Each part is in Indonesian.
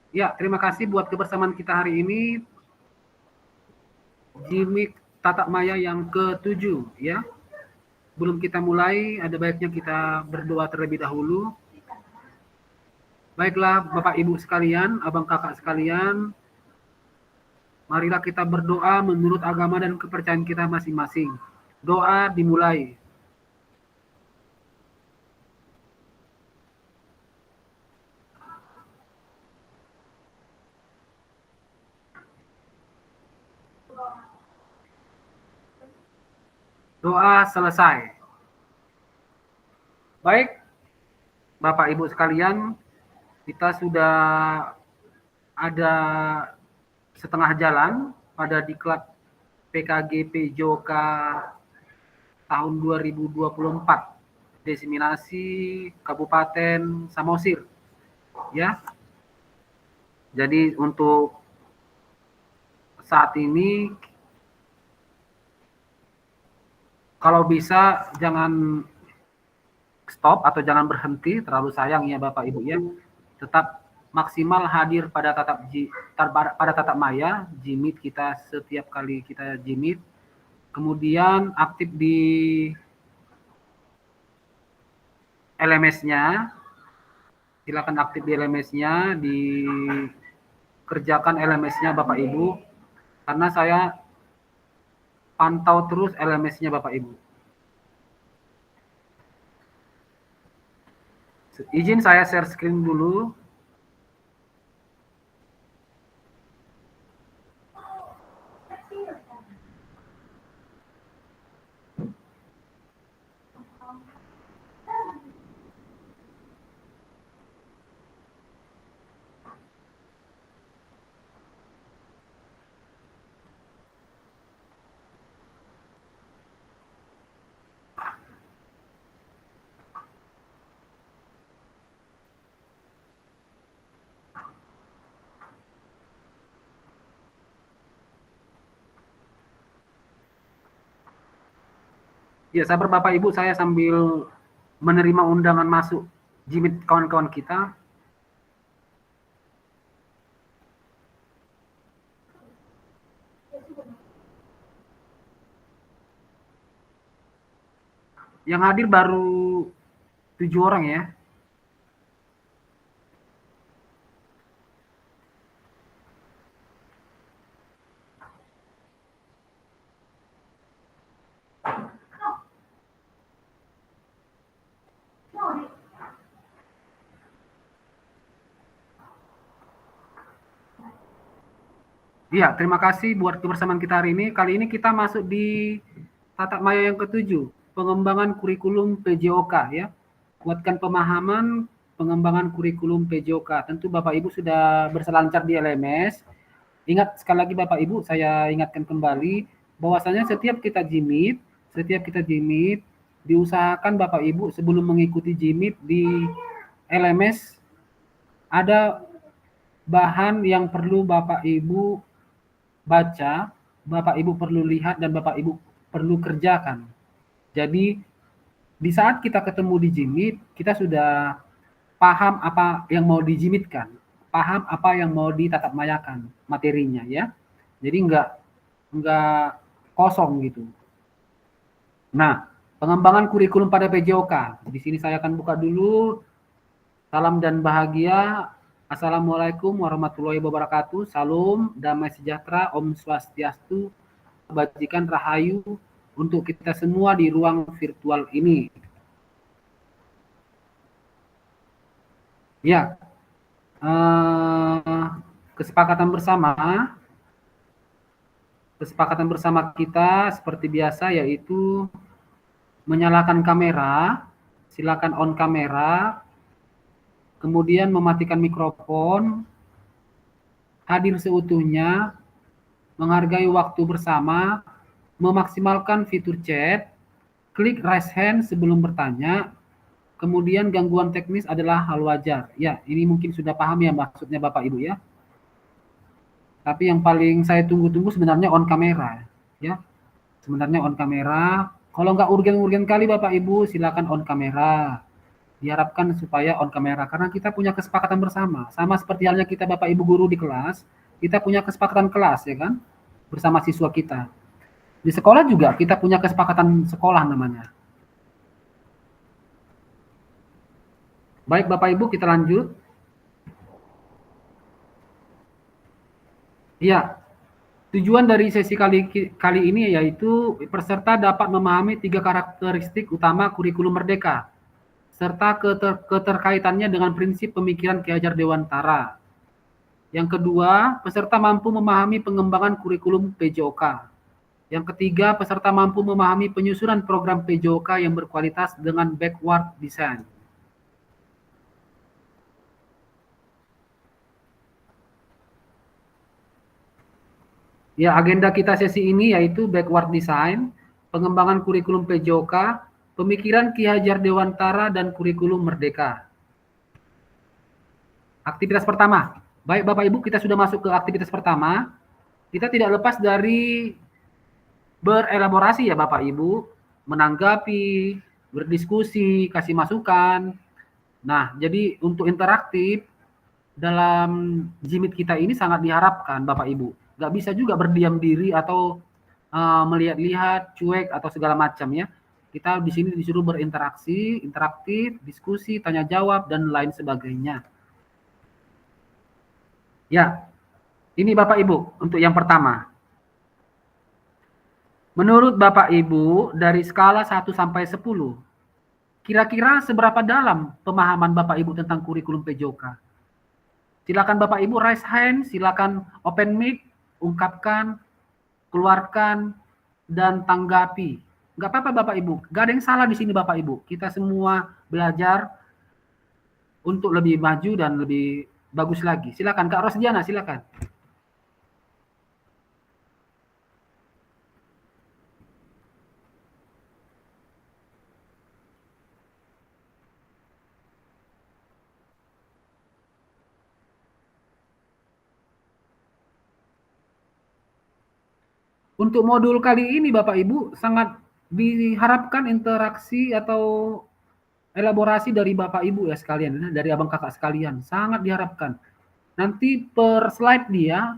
Ya, terima kasih buat kebersamaan kita hari ini. Gimik Tatak Maya yang ke-7 ya. Sebelum kita mulai, ada baiknya kita berdoa terlebih dahulu. Baiklah Bapak Ibu sekalian, abang kakak sekalian, marilah kita berdoa menurut agama dan kepercayaan kita masing-masing. Doa dimulai. Doa selesai. Baik, Bapak Ibu sekalian, kita sudah ada setengah jalan pada diklat PKG PJOK tahun 2024, diseminasi Kabupaten Samosir ya. Jadi untuk saat ini kalau bisa jangan stop atau jangan berhenti, terlalu sayang ya Bapak Ibu ya. Tetap maksimal hadir pada tatap maya jimit kita setiap kali kita jimit. Kemudian aktif di LMS-nya, silakan aktif di LMS-nya, dikerjakan LMS-nya Bapak Ibu, karena saya pantau terus LMS-nya Bapak Ibu. Izin saya share screen dulu. Ya, sabar Bapak Ibu, saya sambil menerima undangan masuk jimit kawan-kawan kita. Yang hadir baru 7 orang ya. Iya, terima kasih buat kebersamaan kita hari ini. Kali ini kita masuk di Tatak Maya yang ke-7, pengembangan kurikulum PJOK ya. Kuatkan pemahaman pengembangan kurikulum PJOK. Tentu Bapak Ibu sudah berselancar di LMS. Ingat sekali lagi Bapak Ibu, saya ingatkan kembali bahwasanya setiap kita jimit, diusahakan Bapak Ibu sebelum mengikuti jimit di LMS ada bahan yang perlu Bapak Ibu baca, Bapak Ibu perlu lihat, dan Bapak Ibu perlu kerjakan. Jadi di saat kita ketemu di jimit, kita sudah paham apa yang mau dijimitkan, paham apa yang mau ditatap mayakan materinya ya. Jadi enggak kosong gitu. Nah, pengembangan kurikulum pada PJOK. Di sini saya akan buka dulu. Salam dan bahagia. Assalamualaikum warahmatullahi wabarakatuh. Salam, damai sejahtera, Om Swastiastu, kebajikan rahayu untuk kita semua di ruang virtual ini. Ya, kesepakatan bersama kita seperti biasa yaitu menyalakan kamera, silakan on kamera, kemudian mematikan mikrofon, hadir seutuhnya, menghargai waktu bersama, memaksimalkan fitur chat, klik raise hand sebelum bertanya, kemudian gangguan teknis adalah hal wajar. Ya, ini mungkin sudah paham ya maksudnya Bapak Ibu ya. Tapi yang paling saya tunggu-tunggu sebenarnya on kamera ya. Sebenarnya on kamera. Kalau nggak urgen-urgen kali Bapak Ibu silakan on kamera. Diharapkan supaya on kamera karena kita punya kesepakatan bersama. Sama seperti halnya kita Bapak Ibu guru di kelas, kita punya kesepakatan kelas ya kan bersama siswa kita. Di sekolah juga kita punya kesepakatan sekolah namanya. Baik Bapak Ibu, kita lanjut. Ya, tujuan dari sesi kali ini yaitu peserta dapat memahami 3 karakteristik utama kurikulum merdeka serta keterkaitannya dengan prinsip pemikiran Ki Hajar Dewantara. Yang kedua, peserta mampu memahami pengembangan kurikulum PJOK. Yang ketiga, peserta mampu memahami penyusunan program PJOK yang berkualitas dengan backward design. Ya, agenda kita sesi ini yaitu backward design, pengembangan kurikulum PJOK, pemikiran Ki Hajar Dewantara, dan kurikulum merdeka. Aktivitas pertama. Baik Bapak Ibu, kita sudah masuk ke aktivitas pertama. Kita tidak lepas dari berelaborasi ya Bapak Ibu, menanggapi, berdiskusi, kasih masukan. Nah, jadi untuk interaktif dalam Jimit kita ini sangat diharapkan Bapak Ibu. Nggak bisa juga berdiam diri atau melihat-lihat, cuek atau segala macam ya. Kita di sini disuruh berinteraksi, interaktif, diskusi, tanya jawab dan lain sebagainya. Ya, ini Bapak Ibu untuk yang pertama. Menurut Bapak Ibu dari skala 1 sampai 10, kira-kira seberapa dalam pemahaman Bapak Ibu tentang kurikulum PJOK? Silakan Bapak Ibu raise hand, silakan open mic, ungkapkan, keluarkan, dan tanggapi. Nggak apa-apa Bapak Ibu, nggak ada yang salah di sini Bapak Ibu. Kita semua belajar untuk lebih maju dan lebih bagus lagi. Silakan Kak Rosdiana, silakan. Untuk modul kali ini Bapak Ibu sangat diharapkan interaksi atau elaborasi dari Bapak Ibu ya sekalian, dari abang kakak sekalian, sangat diharapkan. Nanti per slide dia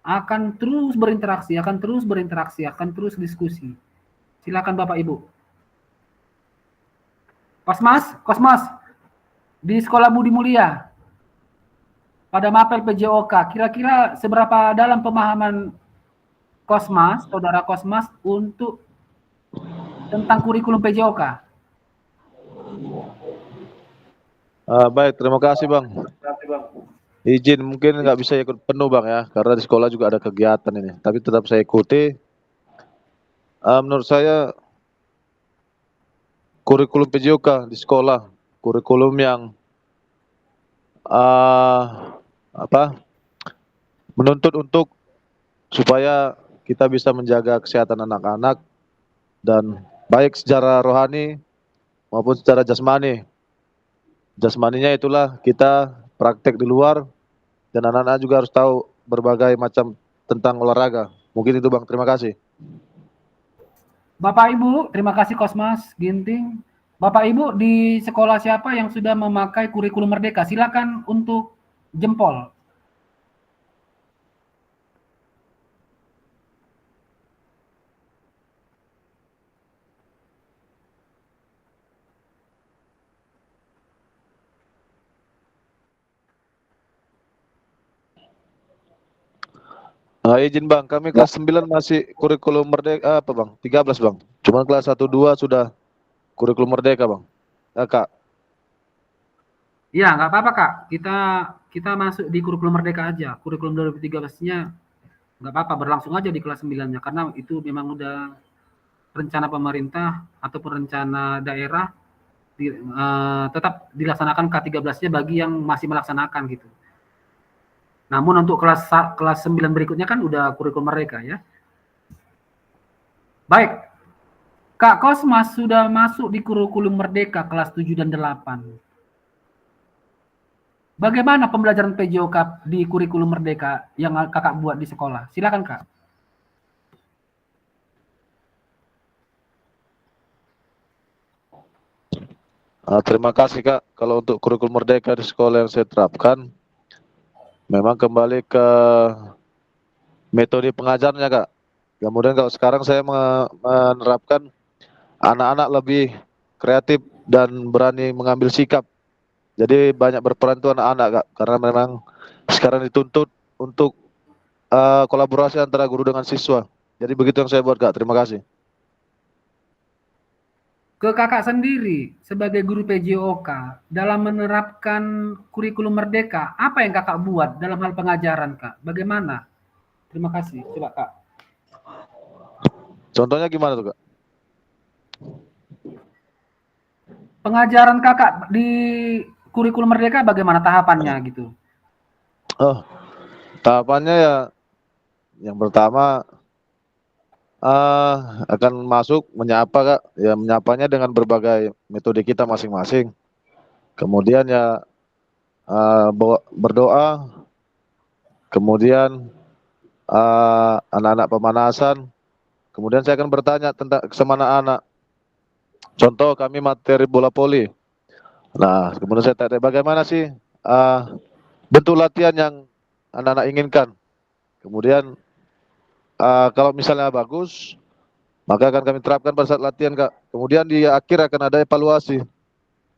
akan terus berinteraksi, akan terus diskusi. Silakan Bapak Ibu. Kosmas, di Sekolah Budi Mulia, pada mapel PJOK, kira-kira seberapa dalam pemahaman Kosmas, saudara Kosmas, untuk tentang kurikulum PJOK? Baik, terima kasih Bang. Izin mungkin nggak bisa ikut penuh Bang ya, karena di sekolah juga ada kegiatan ini. Tapi tetap saya ikuti. Menurut saya kurikulum PJOK di sekolah, kurikulum yang menuntut untuk supaya kita bisa menjaga kesehatan anak-anak dan baik secara rohani maupun secara jasmani. Jasmaninya itulah kita praktek di luar dan anak-anak juga harus tahu berbagai macam tentang olahraga. Mungkin itu Bang, terima kasih. Bapak Ibu, terima kasih Kosmas Ginting. Bapak Ibu di sekolah siapa yang sudah memakai kurikulum merdeka? Silakan untuk jempol. Izin Bang, kami kelas 9 masih kurikulum merdeka apa Bang? 13 Bang. Cuma kelas 1 2 sudah kurikulum merdeka Bang. Kak. Ya, nggak apa-apa Kak. Kita masuk di kurikulum merdeka aja. Kurikulum 2013-nya nggak apa-apa, berlangsung aja di kelas 9-nya karena itu memang udah rencana pemerintah ataupun rencana daerah tetap dilaksanakan K13-nya bagi yang masih melaksanakan gitu. Namun untuk kelas 9 berikutnya kan udah kurikulum mereka ya. Baik. Kak Kosmas sudah masuk di kurikulum merdeka kelas 7 dan 8. Bagaimana pembelajaran PJOK di kurikulum merdeka yang Kakak buat di sekolah? Silakan Kak. Terima kasih Kak. Kalau untuk kurikulum merdeka di sekolah yang saya terapkan, memang kembali ke metode pengajarnya Kak. Kemudian kalau sekarang saya menerapkan anak-anak lebih kreatif dan berani mengambil sikap. Jadi banyak berperan itu anak-anak Kak, karena memang sekarang dituntut untuk kolaborasi antara guru dengan siswa. Jadi begitu yang saya buat Kak. Terima kasih. Ke kakak sendiri sebagai guru PJOK dalam menerapkan kurikulum merdeka, apa yang kakak buat dalam hal pengajaran kak? Bagaimana? Terima kasih. Coba kak. Contohnya gimana tuh Kak? Pengajaran kakak di kurikulum merdeka bagaimana tahapannya gitu? Oh, tahapannya ya yang pertama akan masuk menyapa Kak. Ya menyapanya dengan berbagai metode kita masing-masing. Kemudian ya berdoa, kemudian anak-anak pemanasan. Kemudian saya akan bertanya tentang sama anak-anak. Contoh kami materi bola voli. Nah, kemudian saya tanya bagaimana sih bentuk latihan yang anak-anak inginkan. Kemudian kalau misalnya bagus, maka akan kami terapkan pada saat latihan Kak. Kemudian di akhir akan ada evaluasi.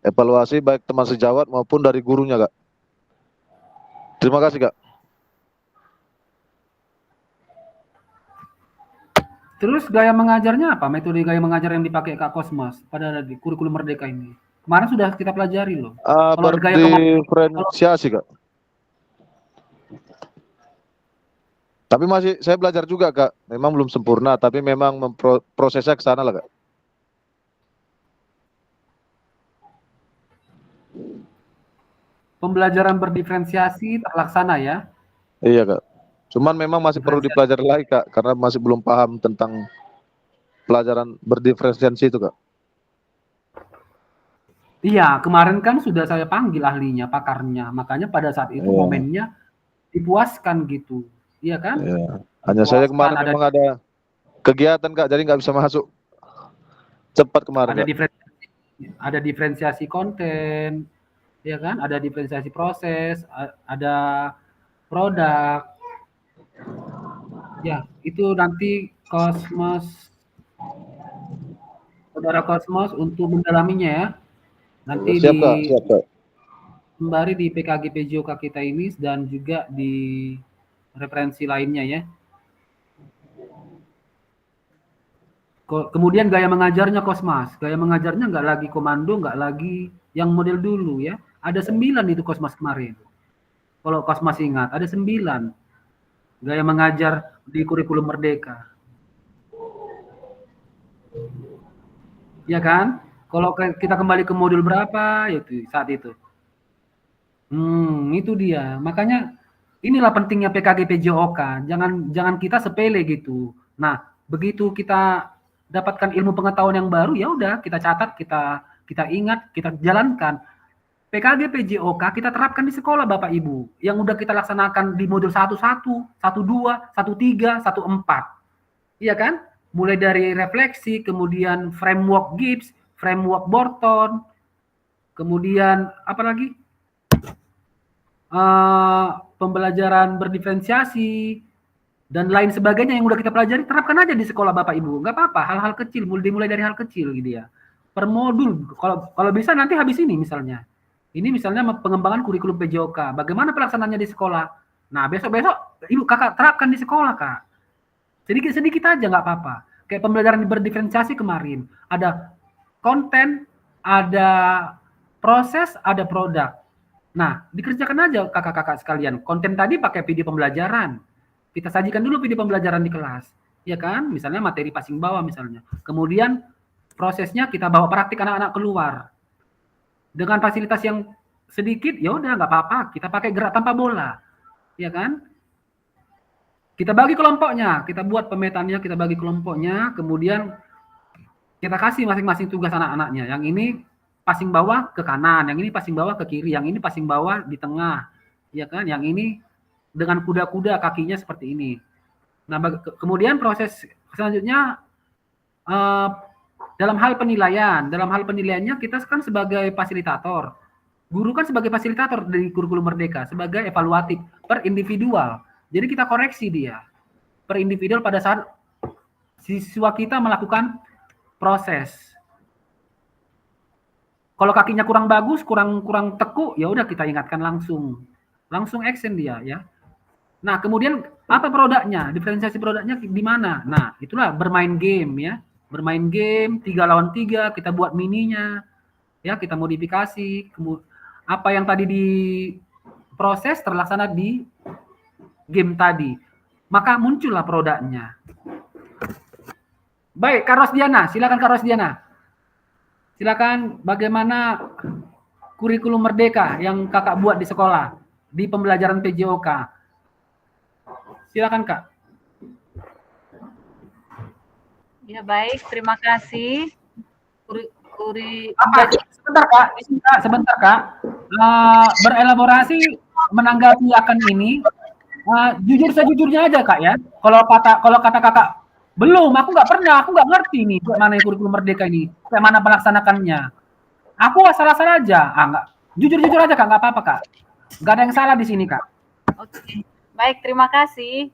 Evaluasi baik teman sejawat maupun dari gurunya Kak. Terima kasih Kak. Terus gaya mengajarnya apa? Metode gaya mengajar yang dipakai Kak Kosmas pada di kurikulum merdeka ini. Kemarin sudah kita pelajari loh. Kalau gaya kalau Berdiferensiasi Kak. Tapi masih saya belajar juga Kak. Memang belum sempurna, tapi memang prosesnya ke sana lah Kak. pembelajaran berdiferensiasi terlaksana ya. Iya Kak. Cuman memang masih perlu Diferensiasi. dipelajari lagi Kak, karena masih belum paham tentang pelajaran berdiferensiasi itu Kak. Iya, kemarin kan sudah saya panggil ahlinya, pakarnya. Makanya pada saat itu Iya, momennya dipuaskan gitu. Iya kan? iya. Hanya saja Dipuaskan kemarin memang ada kegiatan Kak, jadi nggak bisa masuk cepat kemarin ada Kak. diferensiasi, ada diferensiasi konten, ya kan? Ada diferensiasi proses, ada produk. Ya, itu nanti Kosmos, saudara Kosmos untuk mendalaminya ya. Nanti Siap di Kak, siap Kak. sembari di PKG PJOK kita ini dan juga di referensi lainnya ya. Kemudian gaya mengajarnya Kosmas. Gaya mengajarnya nggak lagi komando, nggak lagi yang model dulu ya. Ada 9 itu Kosmas kemarin. Kalau Kosmas ingat, ada 9 gaya mengajar di kurikulum merdeka. Ya kan? Kalau kita kembali ke modul berapa itu saat itu. Itu dia. Makanya inilah pentingnya PKG PJOK. Jangan kita sepele gitu. Nah, begitu kita dapatkan ilmu pengetahuan yang baru, ya udah kita catat, kita ingat, kita jalankan. PKG PJOK kita terapkan di sekolah Bapak Ibu. Yang udah kita laksanakan di modul 11, 12, 13, 14. Iya kan? Mulai dari refleksi, kemudian framework Gibbs, framework Borton, kemudian apa lagi? Pembelajaran berdiferensiasi dan lain sebagainya yang udah kita pelajari, terapkan aja di sekolah Bapak Ibu. Nggak apa-apa, hal-hal kecil, dimulai dari hal kecil gitu ya. Per modul, kalau bisa nanti habis ini misalnya. Ini misalnya pengembangan kurikulum PJOK. Bagaimana pelaksanaannya di sekolah? Nah, besok-besok Ibu Kakak terapkan di sekolah, Kak. Sedikit-sedikit aja nggak apa-apa. Kayak pembelajaran berdiferensiasi kemarin. Ada konten, ada proses, ada produk. Nah, dikerjakan aja kakak-kakak sekalian. Konten tadi pakai video pembelajaran. Kita sajikan dulu video pembelajaran di kelas. Ya kan? Misalnya materi passing bawah misalnya. Kemudian prosesnya kita bawa praktik anak-anak keluar. Dengan fasilitas yang sedikit, ya udah nggak apa-apa. Kita pakai gerak tanpa bola. Ya kan? Kita bagi kelompoknya, kita buat pemetaannya, kita bagi kelompoknya, kemudian kita kasih masing-masing tugas anak-anaknya. Yang ini passing bawah ke kanan, yang ini passing bawah ke kiri, yang ini passing bawah di tengah, ya kan? Yang ini dengan kuda-kuda kakinya seperti ini. Nah, kemudian proses selanjutnya dalam hal penilaiannya kita kan sebagai fasilitator. Guru kan sebagai fasilitator dari kurikulum merdeka, sebagai evaluatif per individual. Jadi kita koreksi dia per individual pada saat siswa kita melakukan proses. Kalau kakinya kurang bagus, kurang tekuk, ya udah kita ingatkan langsung action dia ya. Nah, kemudian apa produknya? Diferensiasi produknya di mana? Nah, itulah bermain game ya. Bermain game 3 lawan 3, kita buat mininya. Ya, kita modifikasi. Apa yang tadi diproses terlaksana di game tadi. Maka muncullah produknya. Baik, Kak Rosdiana, silakan Kak Rosdiana. Silakan bagaimana kurikulum merdeka yang Kakak buat di sekolah di pembelajaran PJOK. Silakan Kak. Ya baik, terima kasih. Sebentar Kak. Berelaborasi menanggapi akan ini. Jujur sejujurnya aja Kak ya. Kalau kata Kakak belum, aku nggak ngerti nih mana kurikulum merdeka ini, kayak mana pelaksanakannya. Aku asal-asal aja, nggak, jujur aja Kak, nggak apa-apa Kak, nggak ada yang salah di sini Kak. Oke, baik, terima kasih.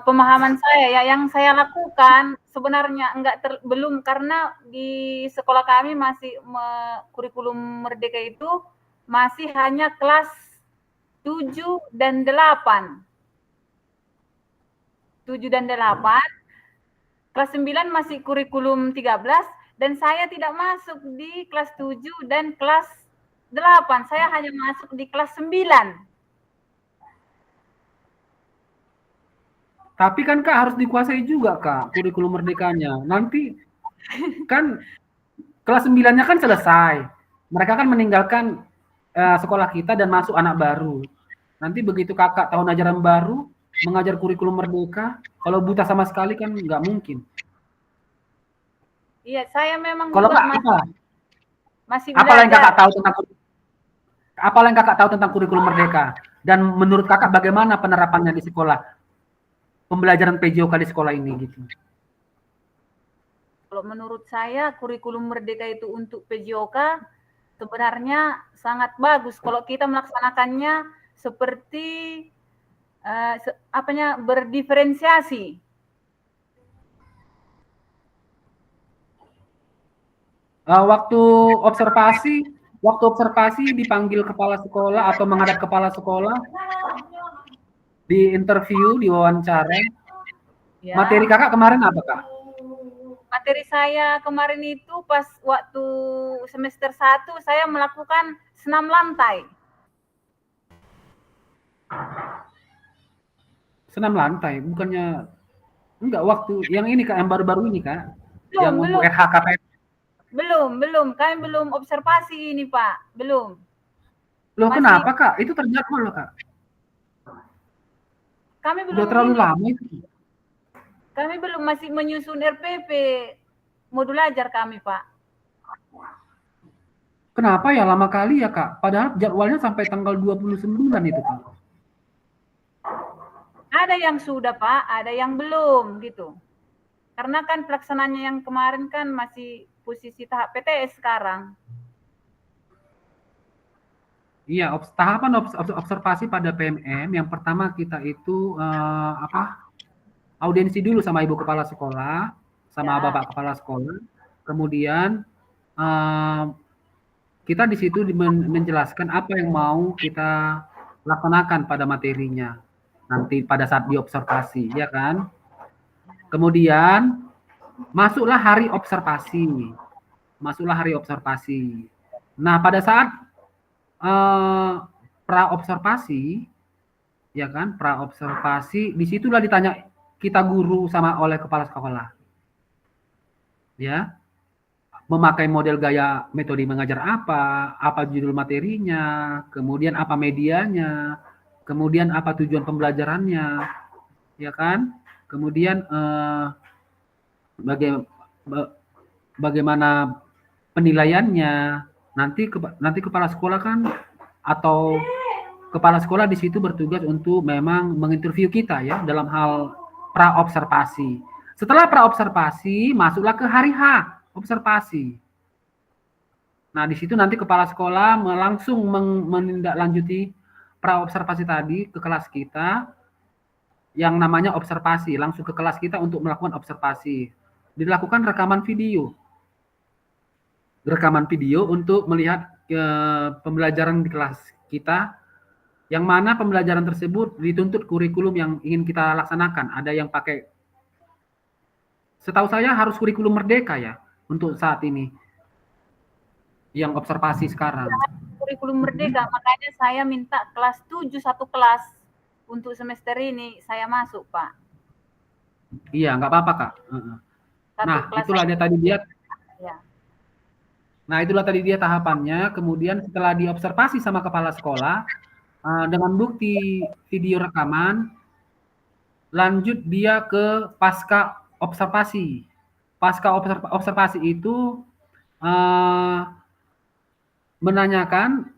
Pemahaman saya ya, yang saya lakukan sebenarnya belum, karena di sekolah kami masih kurikulum merdeka itu masih hanya kelas 7 dan 8. 7 dan 8. Kelas 9 masih kurikulum 13 dan saya tidak masuk di kelas 7 dan kelas 8. Saya hanya masuk di kelas 9. Tapi kan Kak harus dikuasai juga Kak kurikulum merdekanya. Nanti kan kelas 9-nya kan selesai. Mereka kan meninggalkan sekolah kita dan masuk anak baru. Nanti begitu Kakak tahun ajaran baru mengajar kurikulum merdeka, kalau buta sama sekali kan nggak mungkin. Iya, saya memang kalau masih belajar. Apa yang Kakak tahu tentang kurikulum merdeka? Dan menurut Kakak bagaimana penerapannya di sekolah? Pembelajaran PJOK di sekolah ini gitu. Kalau menurut saya kurikulum merdeka itu untuk PJOK sebenarnya sangat bagus kalau kita melaksanakannya seperti berdiferensiasi. Waktu observasi dipanggil kepala sekolah atau menghadap kepala sekolah, di interview, di wawancara. Ya. Materi Kakak kemarin apa Kak? Materi saya kemarin itu pas waktu semester 1 saya melakukan senam lantai. Senam lantai, bukannya enggak waktu yang ini Kak, yang baru-baru ini Kak? Belum, yang untuk LHKPN. Belum, kami belum observasi ini Pak, belum. Loh kenapa Kak? Itu terjadwal loh Kak. Kami belum. Udah terlalu lama itu. Kami belum, masih menyusun RPP modul ajar kami Pak. Kenapa ya lama kali ya Kak? Padahal jadwalnya sampai tanggal 29 itu Kak. Ada yang sudah Pak, ada yang belum gitu. Karena kan pelaksanaannya yang kemarin kan masih posisi tahap PTS sekarang. Iya, tahapan observasi pada PMM yang pertama kita itu audiensi dulu sama ibu kepala sekolah, sama bapak kepala sekolah. Kemudian kita di situ menjelaskan apa yang mau kita laksanakan pada materinya nanti pada saat diobservasi, ya kan? Kemudian masuklah hari observasi. Nah, pada saat pra-observasi, ya kan? Pra-observasi, disitulah ditanya kita guru sama oleh kepala sekolah. Ya. Memakai model gaya metode mengajar apa judul materinya, kemudian apa medianya, kemudian apa tujuan pembelajarannya, ya kan? Kemudian bagaimana penilaiannya. Nanti kepala sekolah kan atau kepala sekolah di situ bertugas untuk memang menginterview kita ya dalam hal pra-observasi. Setelah pra-observasi masuklah ke hari H. observasi. Nah, di situ nanti kepala sekolah langsung menindaklanjuti pra-observasi tadi ke kelas kita, yang namanya observasi, langsung ke kelas kita untuk melakukan observasi. Dilakukan rekaman video untuk melihat pembelajaran di kelas kita, yang mana pembelajaran tersebut dituntut kurikulum yang ingin kita laksanakan. Ada yang pakai, setahu saya harus kurikulum merdeka ya untuk saat ini, yang observasi sekarang. Kurikulum merdeka, makanya saya minta kelas 7 satu kelas untuk semester ini saya masuk, Pak. Iya, nggak apa-apa, Kak. Nah, itulah dia tadi dia. Ya. Nah, itulah tadi dia tahapannya. Kemudian setelah diobservasi sama kepala sekolah, dengan bukti video rekaman, lanjut dia ke pasca observasi. Pasca observasi itu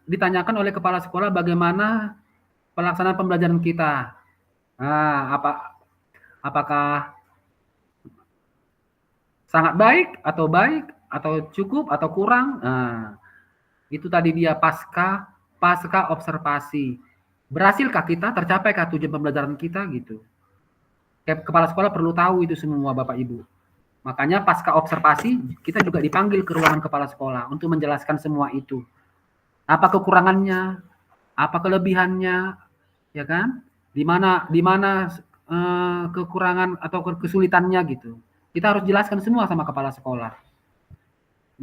ditanyakan oleh kepala sekolah bagaimana pelaksanaan pembelajaran kita. Apakah sangat baik atau cukup atau kurang. Itu tadi dia pasca observasi. Berhasilkah kita, tercapaikah tujuan pembelajaran kita gitu. Kepala sekolah perlu tahu itu semua, Bapak Ibu. Makanya pasca observasi kita juga dipanggil ke ruangan kepala sekolah untuk menjelaskan semua itu. Apa kekurangannya, apa kelebihannya, ya kan? Di mana kekurangan atau kesulitannya gitu. Kita harus jelaskan semua sama kepala sekolah.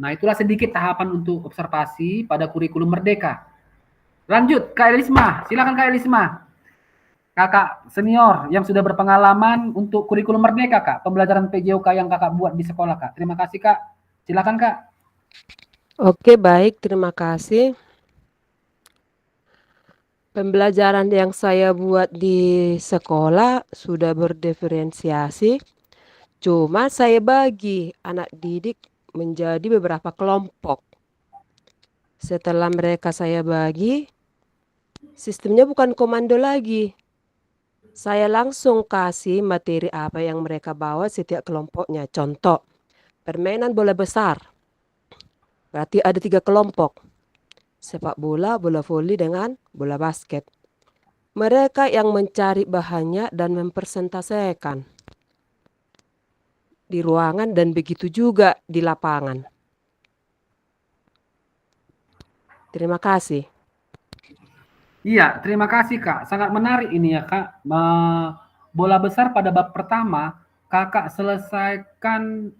Nah, itulah sedikit tahapan untuk observasi pada kurikulum merdeka. Lanjut, Kak Elisma. Silakan Kak Elisma. Kakak senior yang sudah berpengalaman untuk kurikulum merdeka, Kak. Pembelajaran PJOK yang Kakak buat di sekolah, Kak. Terima kasih, Kak. Silakan, Kak. Oke, baik. Terima kasih. Pembelajaran yang saya buat di sekolah sudah berdiferensiasi. Cuma saya bagi anak didik menjadi beberapa kelompok. Setelah mereka saya bagi, sistemnya bukan komando lagi. Saya langsung kasih materi apa yang mereka bawa setiap kelompoknya. Contoh, permainan bola besar. Berarti ada 3 kelompok. Sepak bola, bola voli, dengan bola basket. Mereka yang mencari bahannya dan mempresentasikan di ruangan dan begitu juga di lapangan. Terima kasih. Iya, terima kasih, Kak. Sangat menarik ini ya, Kak. Bola besar pada bab pertama, Kakak selesaikan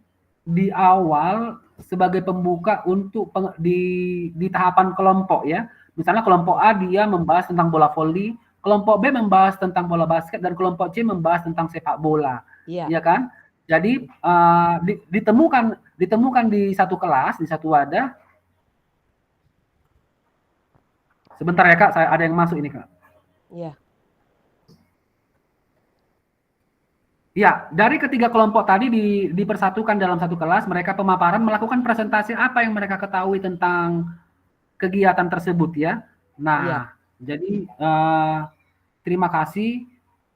di awal sebagai pembuka untuk di tahapan kelompok ya. Misalnya kelompok A dia membahas tentang bola voli, kelompok B membahas tentang bola basket, dan kelompok C membahas tentang sepak bola. Ya kan? Jadi ditemukan di satu kelas, di satu wadah. Sebentar ya, Kak, ada yang masuk ini, Kak. Iya. Ya, dari ketiga kelompok tadi dipersatukan dalam satu kelas, mereka pemaparan melakukan presentasi apa yang mereka ketahui tentang kegiatan tersebut ya. Nah, jadi terima kasih.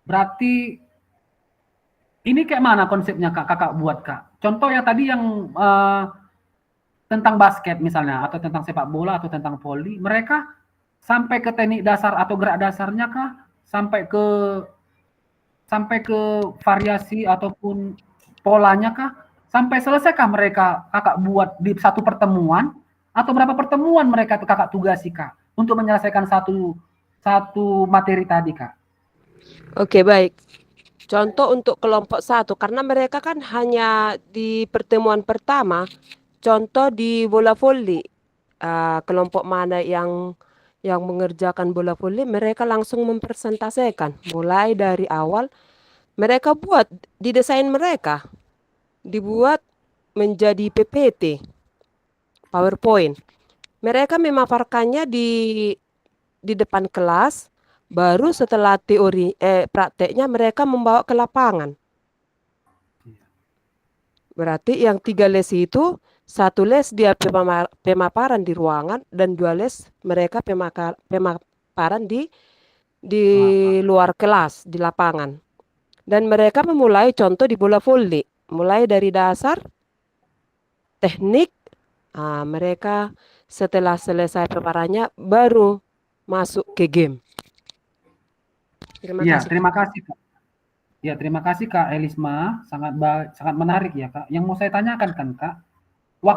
Berarti ini kayak mana konsepnya, Kak, Kakak buat, Kak? Contoh ya tadi yang tentang basket misalnya, atau tentang sepak bola, atau tentang voli, mereka sampai ke teknik dasar atau gerak dasarnya kah? Sampai ke variasi ataupun polanya kah? Sampai selesaikah mereka Kakak buat di satu pertemuan? Atau berapa pertemuan mereka Kakak tugasi, Kak, untuk menyelesaikan satu materi tadi, Kak? Oke, baik. Contoh untuk kelompok 1, karena mereka kan hanya di pertemuan pertama, contoh di bola voli, kelompok mana yang mengerjakan bola voli, mereka langsung mempresentasikan. Mulai dari awal, mereka buat di desain mereka, dibuat menjadi PPT, PowerPoint. Mereka memaparkannya di depan kelas, baru setelah prakteknya mereka membawa ke lapangan. Berarti yang 3 les itu, 1 les dia pemaparan di ruangan, dan 2 les mereka pemaparan di luar kelas, di lapangan. Dan mereka memulai contoh di bola voli, mulai dari dasar, teknik, mereka setelah selesai preparanya baru masuk ke game. Terima Iya, kasih, Kak. terima kasih, Kak. Ya, terima kasih, Kak Elisma, sangat menarik ya, Kak. Yang mau saya tanyakan kan, Kak, Ya,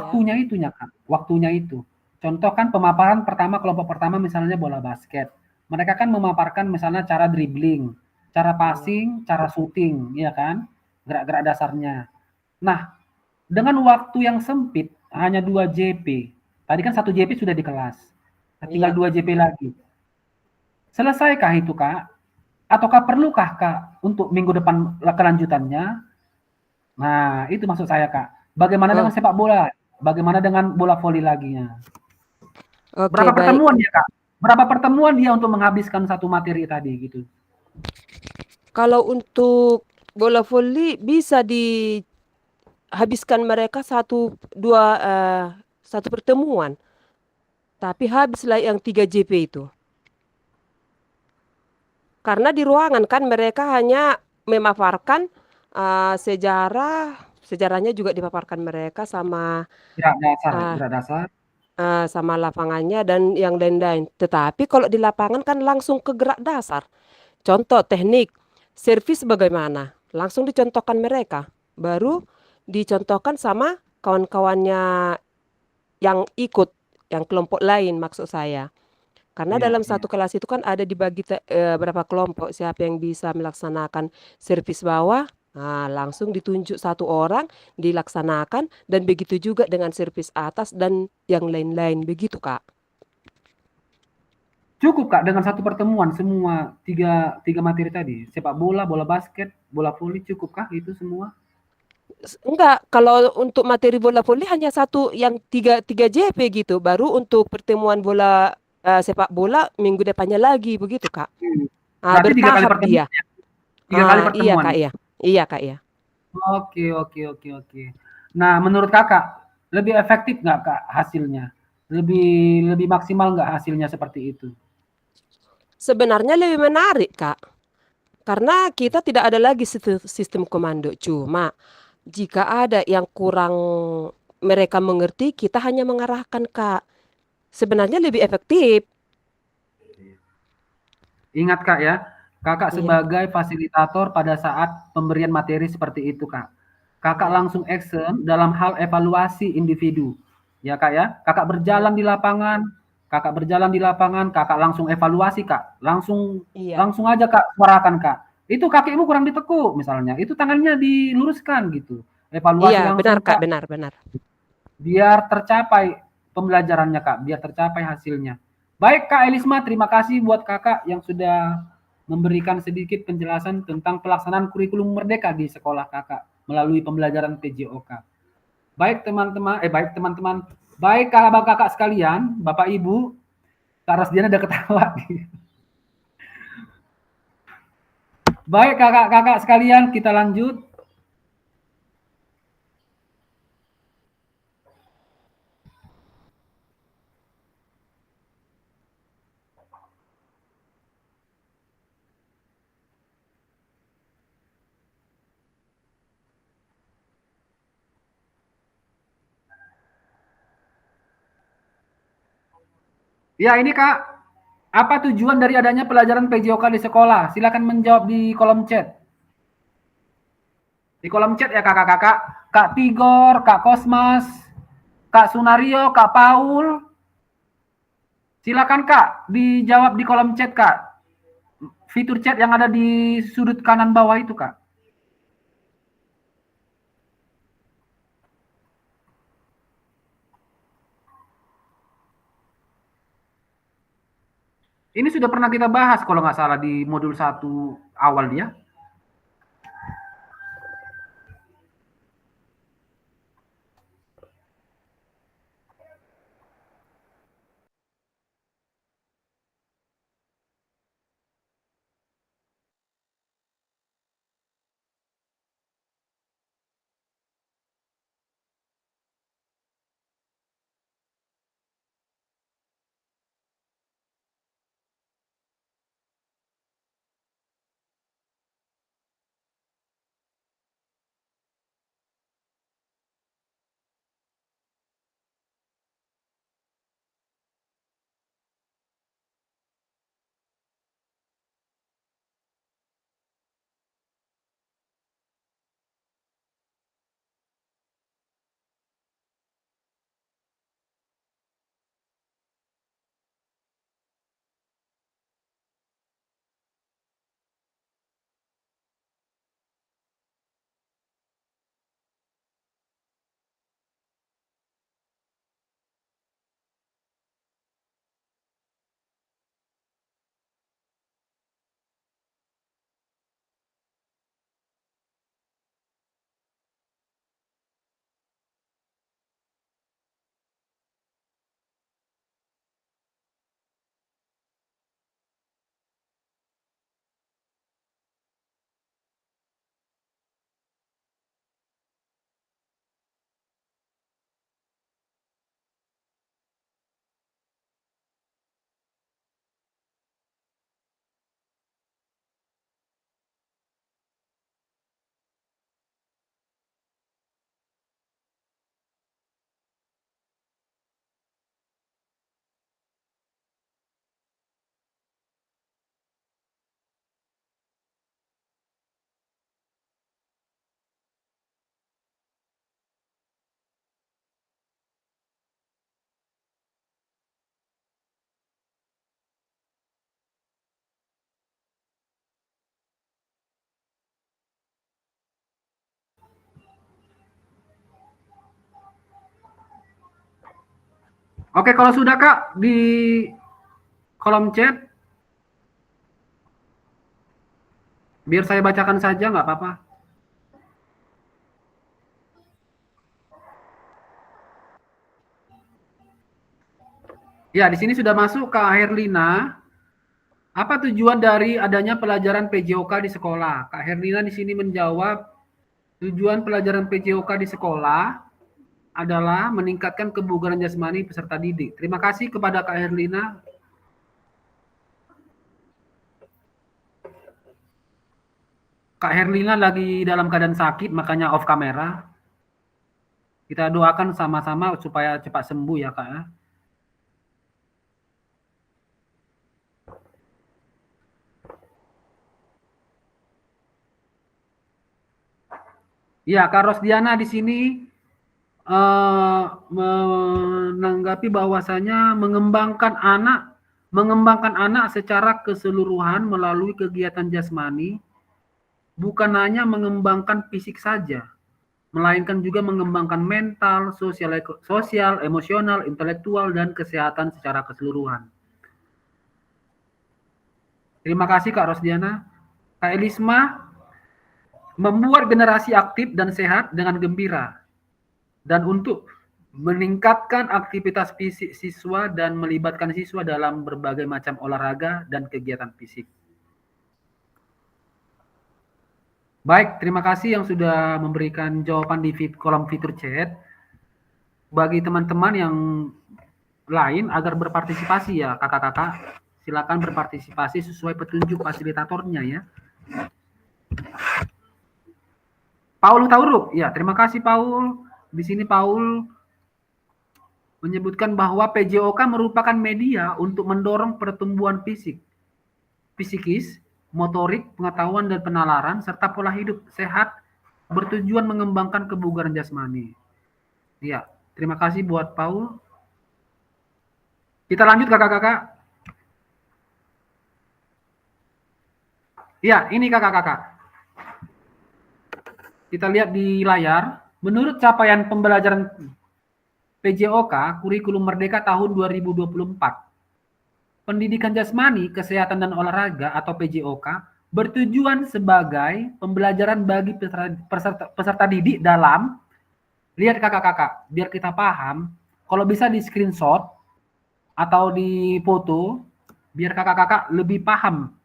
waktunya itu. Contoh kan pemaparan pertama, kelompok pertama misalnya bola basket. Mereka kan memaparkan misalnya cara dribbling, cara iya, passing, cara shooting, ya kan? Gerak-gerak dasarnya. Nah, dengan waktu yang sempit, hanya 2 JP. Tadi kan 1 JP sudah di kelas. Nah, tinggal iya. 2 JP lagi. Selesaikah itu, Kak? Ataukah perlukah, Kak, untuk minggu depan kelanjutannya? Nah, itu maksud saya, Kak. Bagaimana Oh, dengan sepak bola? Bagaimana dengan bola voli laginya? oke, Berapa baik. pertemuan dia, Kak? Berapa pertemuan dia untuk menghabiskan satu materi tadi gitu? Kalau untuk bola voli bisa dihabiskan mereka satu pertemuan, tapi habislah yang 3 JP itu. Karena di ruangan kan mereka hanya memaparkan sejarahnya juga dipaparkan mereka sama uh, Gerak dasar. sama lapangannya dan yang lain-lain. Tetapi kalau di lapangan kan langsung ke gerak dasar. Contoh teknik, servis bagaimana? Langsung dicontohkan mereka. Baru dicontohkan sama kawan-kawannya yang ikut, yang kelompok lain maksud saya. Karena Iya, dalam iya. satu kelas itu kan ada dibagi berapa kelompok, siapa yang bisa melaksanakan servis bawah, langsung ditunjuk satu orang, dilaksanakan, dan begitu juga dengan servis atas dan yang lain-lain, begitu Kak. Cukup, Kak, dengan satu pertemuan semua tiga materi tadi? Sepak bola, bola basket, bola voli, cukupkah itu semua? Enggak, kalau untuk materi bola voli hanya satu yang tiga JP gitu, baru untuk pertemuan bola sepak bola minggu depannya lagi, begitu Kak. Hmm. Berarti 3 kali Bertahap dia. pertemuan ya? 3 kali Iya pertemuan Kak, ya? iya. Iya Kak, iya. Oke, oke, oke, oke. Nah, menurut Kakak, lebih efektif nggak, Kak, hasilnya? Lebih lebih maksimal nggak hasilnya seperti itu? Sebenarnya lebih menarik Kak. Karena kita tidak ada lagi sistem komando. Cuma jika ada yang kurang mereka mengerti, kita hanya mengarahkan, Kak. Sebenarnya lebih efektif. Ingat, Kak, ya, Kakak Iya, sebagai fasilitator pada saat pemberian materi seperti itu, Kak. Kakak iya, langsung action dalam hal evaluasi individu. Ya, Kak, ya. iya, Kakak berjalan di lapangan, Kakak langsung evaluasi, Kak. Langsung iya. langsung aja, Kak, suarakan, Kak. Itu kakimu kurang ditekuk misalnya, itu tangannya diluruskan gitu. Iya, Evaluasi benar, langsung, Kak, Kak. benar, benar. Biar tercapai pembelajarannya, Kak, biar tercapai hasilnya. Baik, Kak Elisma, terima kasih buat Kakak yang sudah memberikan sedikit penjelasan tentang pelaksanaan kurikulum merdeka di sekolah Kakak melalui pembelajaran PJOK. Baik kakak-kakak sekalian, Bapak Ibu, Kak Rasdiana udah ketawa. Baik kakak-kakak sekalian, kita lanjut. Ya, ini Kak, apa tujuan dari adanya pelajaran PJOK di sekolah? Silakan menjawab di kolom chat. Di kolom chat ya kakak-kakak. Kak Tigor, Kak Kosmas, Kak Sunario, Kak Paul. Silakan Kak, dijawab di kolom chat Kak. Fitur chat yang ada di sudut kanan bawah itu Kak. Ini sudah pernah kita bahas kalau nggak salah di modul 1 awal dia. Oke, kalau sudah Kak, di kolom chat, biar saya bacakan saja, nggak apa-apa. Ya, di sini sudah masuk Kak Herlina. Apa tujuan dari adanya pelajaran PJOK di sekolah? Kak Herlina di sini menjawab, tujuan pelajaran PJOK di sekolah adalah meningkatkan kebugaran jasmani peserta didik. Terima kasih kepada Kak Herlina. Kak Herlina lagi dalam keadaan sakit, makanya off kamera. Kita doakan sama-sama supaya cepat sembuh ya Kak ya. Ya, Kak Rosdiana di sini menanggapi bahwasanya mengembangkan anak secara keseluruhan melalui kegiatan jasmani bukan hanya mengembangkan fisik saja, melainkan juga mengembangkan mental, sosial, emosional, intelektual, dan kesehatan secara keseluruhan. Terima kasih Kak Rosdiana. Kak Elisma, membuat generasi aktif dan sehat dengan gembira, dan untuk meningkatkan aktivitas fisik siswa dan melibatkan siswa dalam berbagai macam olahraga dan kegiatan fisik. Baik, terima kasih yang sudah memberikan jawaban di kolom fitur chat. Bagi teman-teman yang lain agar berpartisipasi ya kakak-kakak, silakan berpartisipasi sesuai petunjuk fasilitatornya ya. Paul Tauruk, ya terima kasih Paul. Di sini Paul menyebutkan bahwa PJOK merupakan media untuk mendorong pertumbuhan psikis, motorik, pengetahuan dan penalaran, serta pola hidup sehat bertujuan mengembangkan kebugaran jasmani. Ya, terima kasih buat Paul. Kita lanjut kakak-kakak. Ya, ini kakak-kakak. Kita lihat di layar, menurut capaian pembelajaran PJOK, Kurikulum Merdeka tahun 2024, pendidikan jasmani, kesehatan dan olahraga atau PJOK bertujuan sebagai pembelajaran bagi peserta didik dalam, lihat kakak-kakak, biar kita paham, kalau bisa di screenshot atau di foto, biar kakak-kakak lebih paham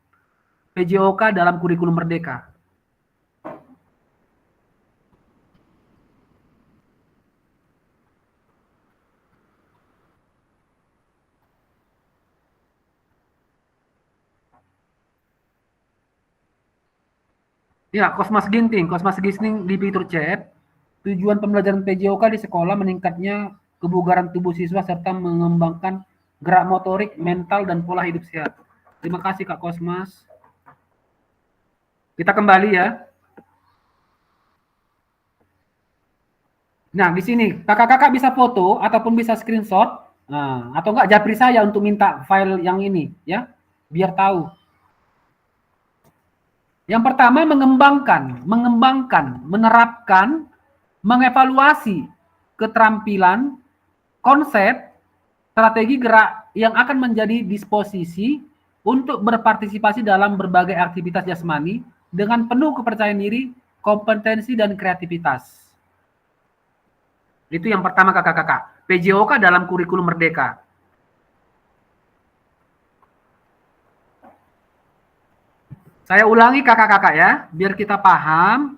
PJOK dalam Kurikulum Merdeka. Ya, Kosmas Ginting di fitur chat, tujuan pembelajaran PJOK di sekolah meningkatnya kebugaran tubuh siswa serta mengembangkan gerak motorik, mental, dan pola hidup sehat. Terima kasih Kak Kosmas. Kita kembali ya. Nah, di sini kakak-kakak bisa foto ataupun bisa screenshot, atau enggak japri saya untuk minta file yang ini ya, biar tahu. Yang pertama mengembangkan, menerapkan, mengevaluasi keterampilan, konsep, strategi gerak yang akan menjadi disposisi untuk berpartisipasi dalam berbagai aktivitas jasmani dengan penuh kepercayaan diri, kompetensi, dan kreativitas. Itu yang pertama kakak-kakak. PJOK dalam Kurikulum Merdeka. Saya ulangi kakak-kakak ya, biar kita paham.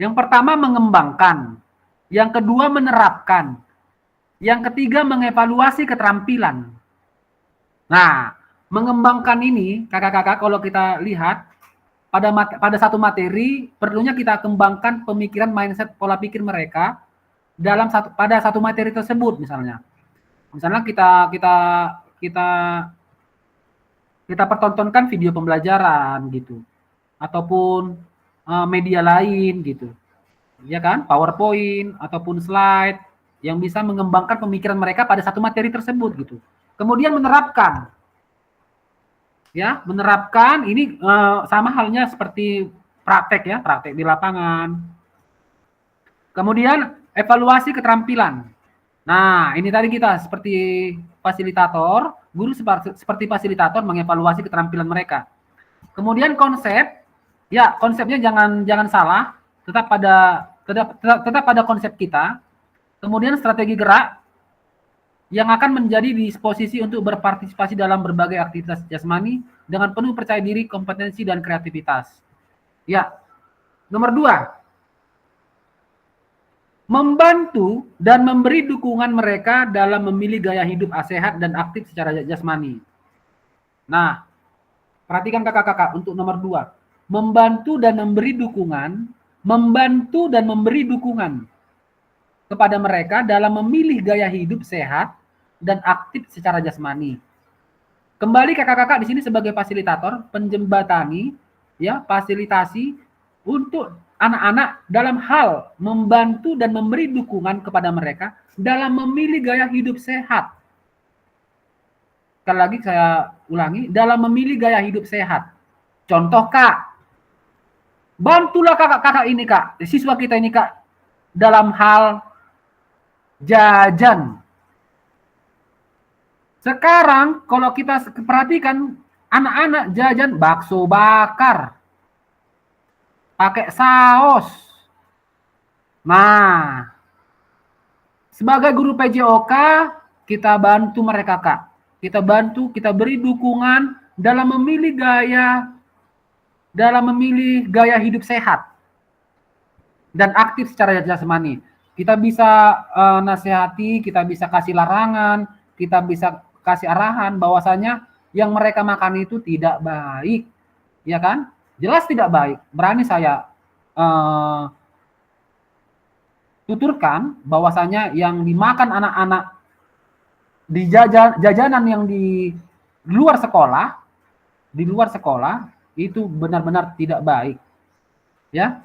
Yang pertama mengembangkan, yang kedua menerapkan, yang ketiga mengevaluasi keterampilan. Nah, mengembangkan ini kakak-kakak kalau kita lihat pada satu materi perlunya kita kembangkan pemikiran, mindset, pola pikir mereka pada satu materi tersebut misalnya. Misalnya kita pertontonkan video pembelajaran gitu, ataupun media lain gitu, ya kan, PowerPoint ataupun slide yang bisa mengembangkan pemikiran mereka pada satu materi tersebut gitu. Kemudian menerapkan, ya, menerapkan ini sama halnya seperti praktek ya, praktek di lapangan. Kemudian evaluasi keterampilan. Nah, ini tadi kita seperti fasilitator, guru seperti fasilitator mengevaluasi keterampilan mereka. Kemudian konsep, ya konsepnya jangan salah, tetap pada konsep kita. Kemudian strategi gerak yang akan menjadi disposisi untuk berpartisipasi dalam berbagai aktivitas jasmani dengan penuh percaya diri, kompetensi, dan kreativitas. Ya, nomor 2. Membantu dan memberi dukungan mereka dalam memilih gaya hidup sehat dan aktif secara jasmani. Nah, perhatikan kakak-kakak untuk nomor 2. Membantu dan memberi dukungan kepada mereka dalam memilih gaya hidup sehat dan aktif secara jasmani. Kembali kakak-kakak di sini sebagai fasilitator, penjembatani, ya, fasilitasi untuk anak-anak dalam hal membantu dan memberi dukungan kepada mereka dalam memilih gaya hidup sehat. Sekali lagi saya ulangi, dalam memilih gaya hidup sehat. Contoh Kak, bantulah kakak-kakak ini Kak, siswa kita ini Kak, dalam hal jajan. Sekarang kalau kita perhatikan anak-anak jajan bakso bakar, pakai saus. Nah, sebagai guru PJOK, kita bantu mereka Kak. Kita bantu, kita beri dukungan dalam memilih gaya hidup sehat dan aktif secara jasmani. Kita bisa nasihati, kita bisa kasih larangan, kita bisa kasih arahan bahwasanya yang mereka makan itu tidak baik, ya kan? Jelas tidak baik. Berani saya tuturkan bahwasanya yang dimakan anak-anak di jajanan yang di luar sekolah itu benar-benar tidak baik. Ya.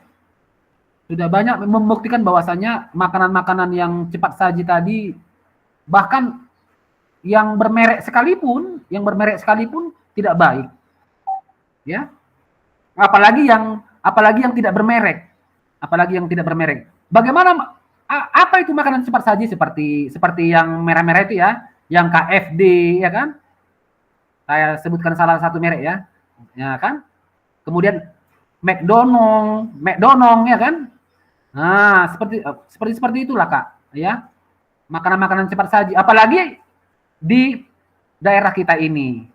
Sudah banyak membuktikan bahwasanya makanan-makanan yang cepat saji tadi, bahkan yang bermerek sekalipun tidak baik. Ya. Apalagi yang tidak bermerek. Bagaimana apa itu makanan cepat saji seperti yang merah-merah itu ya, yang KFD ya kan? Saya sebutkan salah satu merek ya. Ya kan? Kemudian McDonald ya kan? Nah, seperti itulah Kak, ya. Makanan-makanan cepat saji, apalagi di daerah kita ini.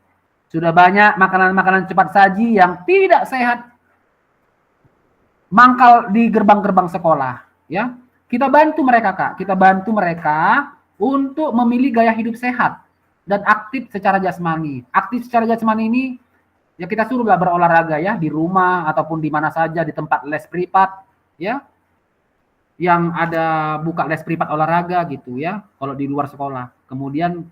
Sudah banyak makanan-makanan cepat saji yang tidak sehat mangkal di gerbang-gerbang sekolah, ya. Kita bantu mereka Kak, kita bantu mereka untuk memilih gaya hidup sehat dan aktif secara jasmani. Aktif secara jasmani ini ya kita suruhlah berolahraga ya di rumah ataupun di mana saja, di tempat les privat ya. Yang ada buka les privat olahraga gitu ya, kalau di luar sekolah. Kemudian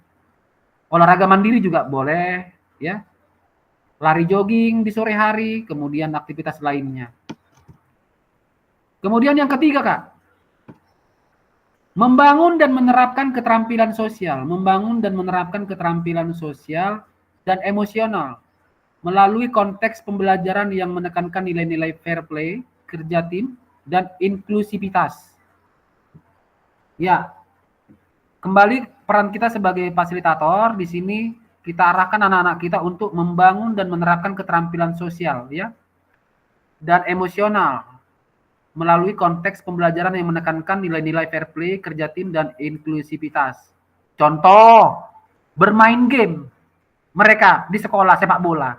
olahraga mandiri juga boleh ya. Lari jogging di sore hari, kemudian aktivitas lainnya. Kemudian yang ketiga Kak, membangun dan menerapkan keterampilan sosial dan emosional melalui konteks pembelajaran yang menekankan nilai-nilai fair play, kerja tim, dan inklusivitas. Ya, kembali peran kita sebagai fasilitator di sini kita arahkan anak-anak kita untuk membangun dan menerapkan keterampilan sosial ya dan emosional melalui konteks pembelajaran yang menekankan nilai-nilai fair play, kerja tim, dan inklusivitas. Contoh, bermain game mereka di sekolah sepak bola.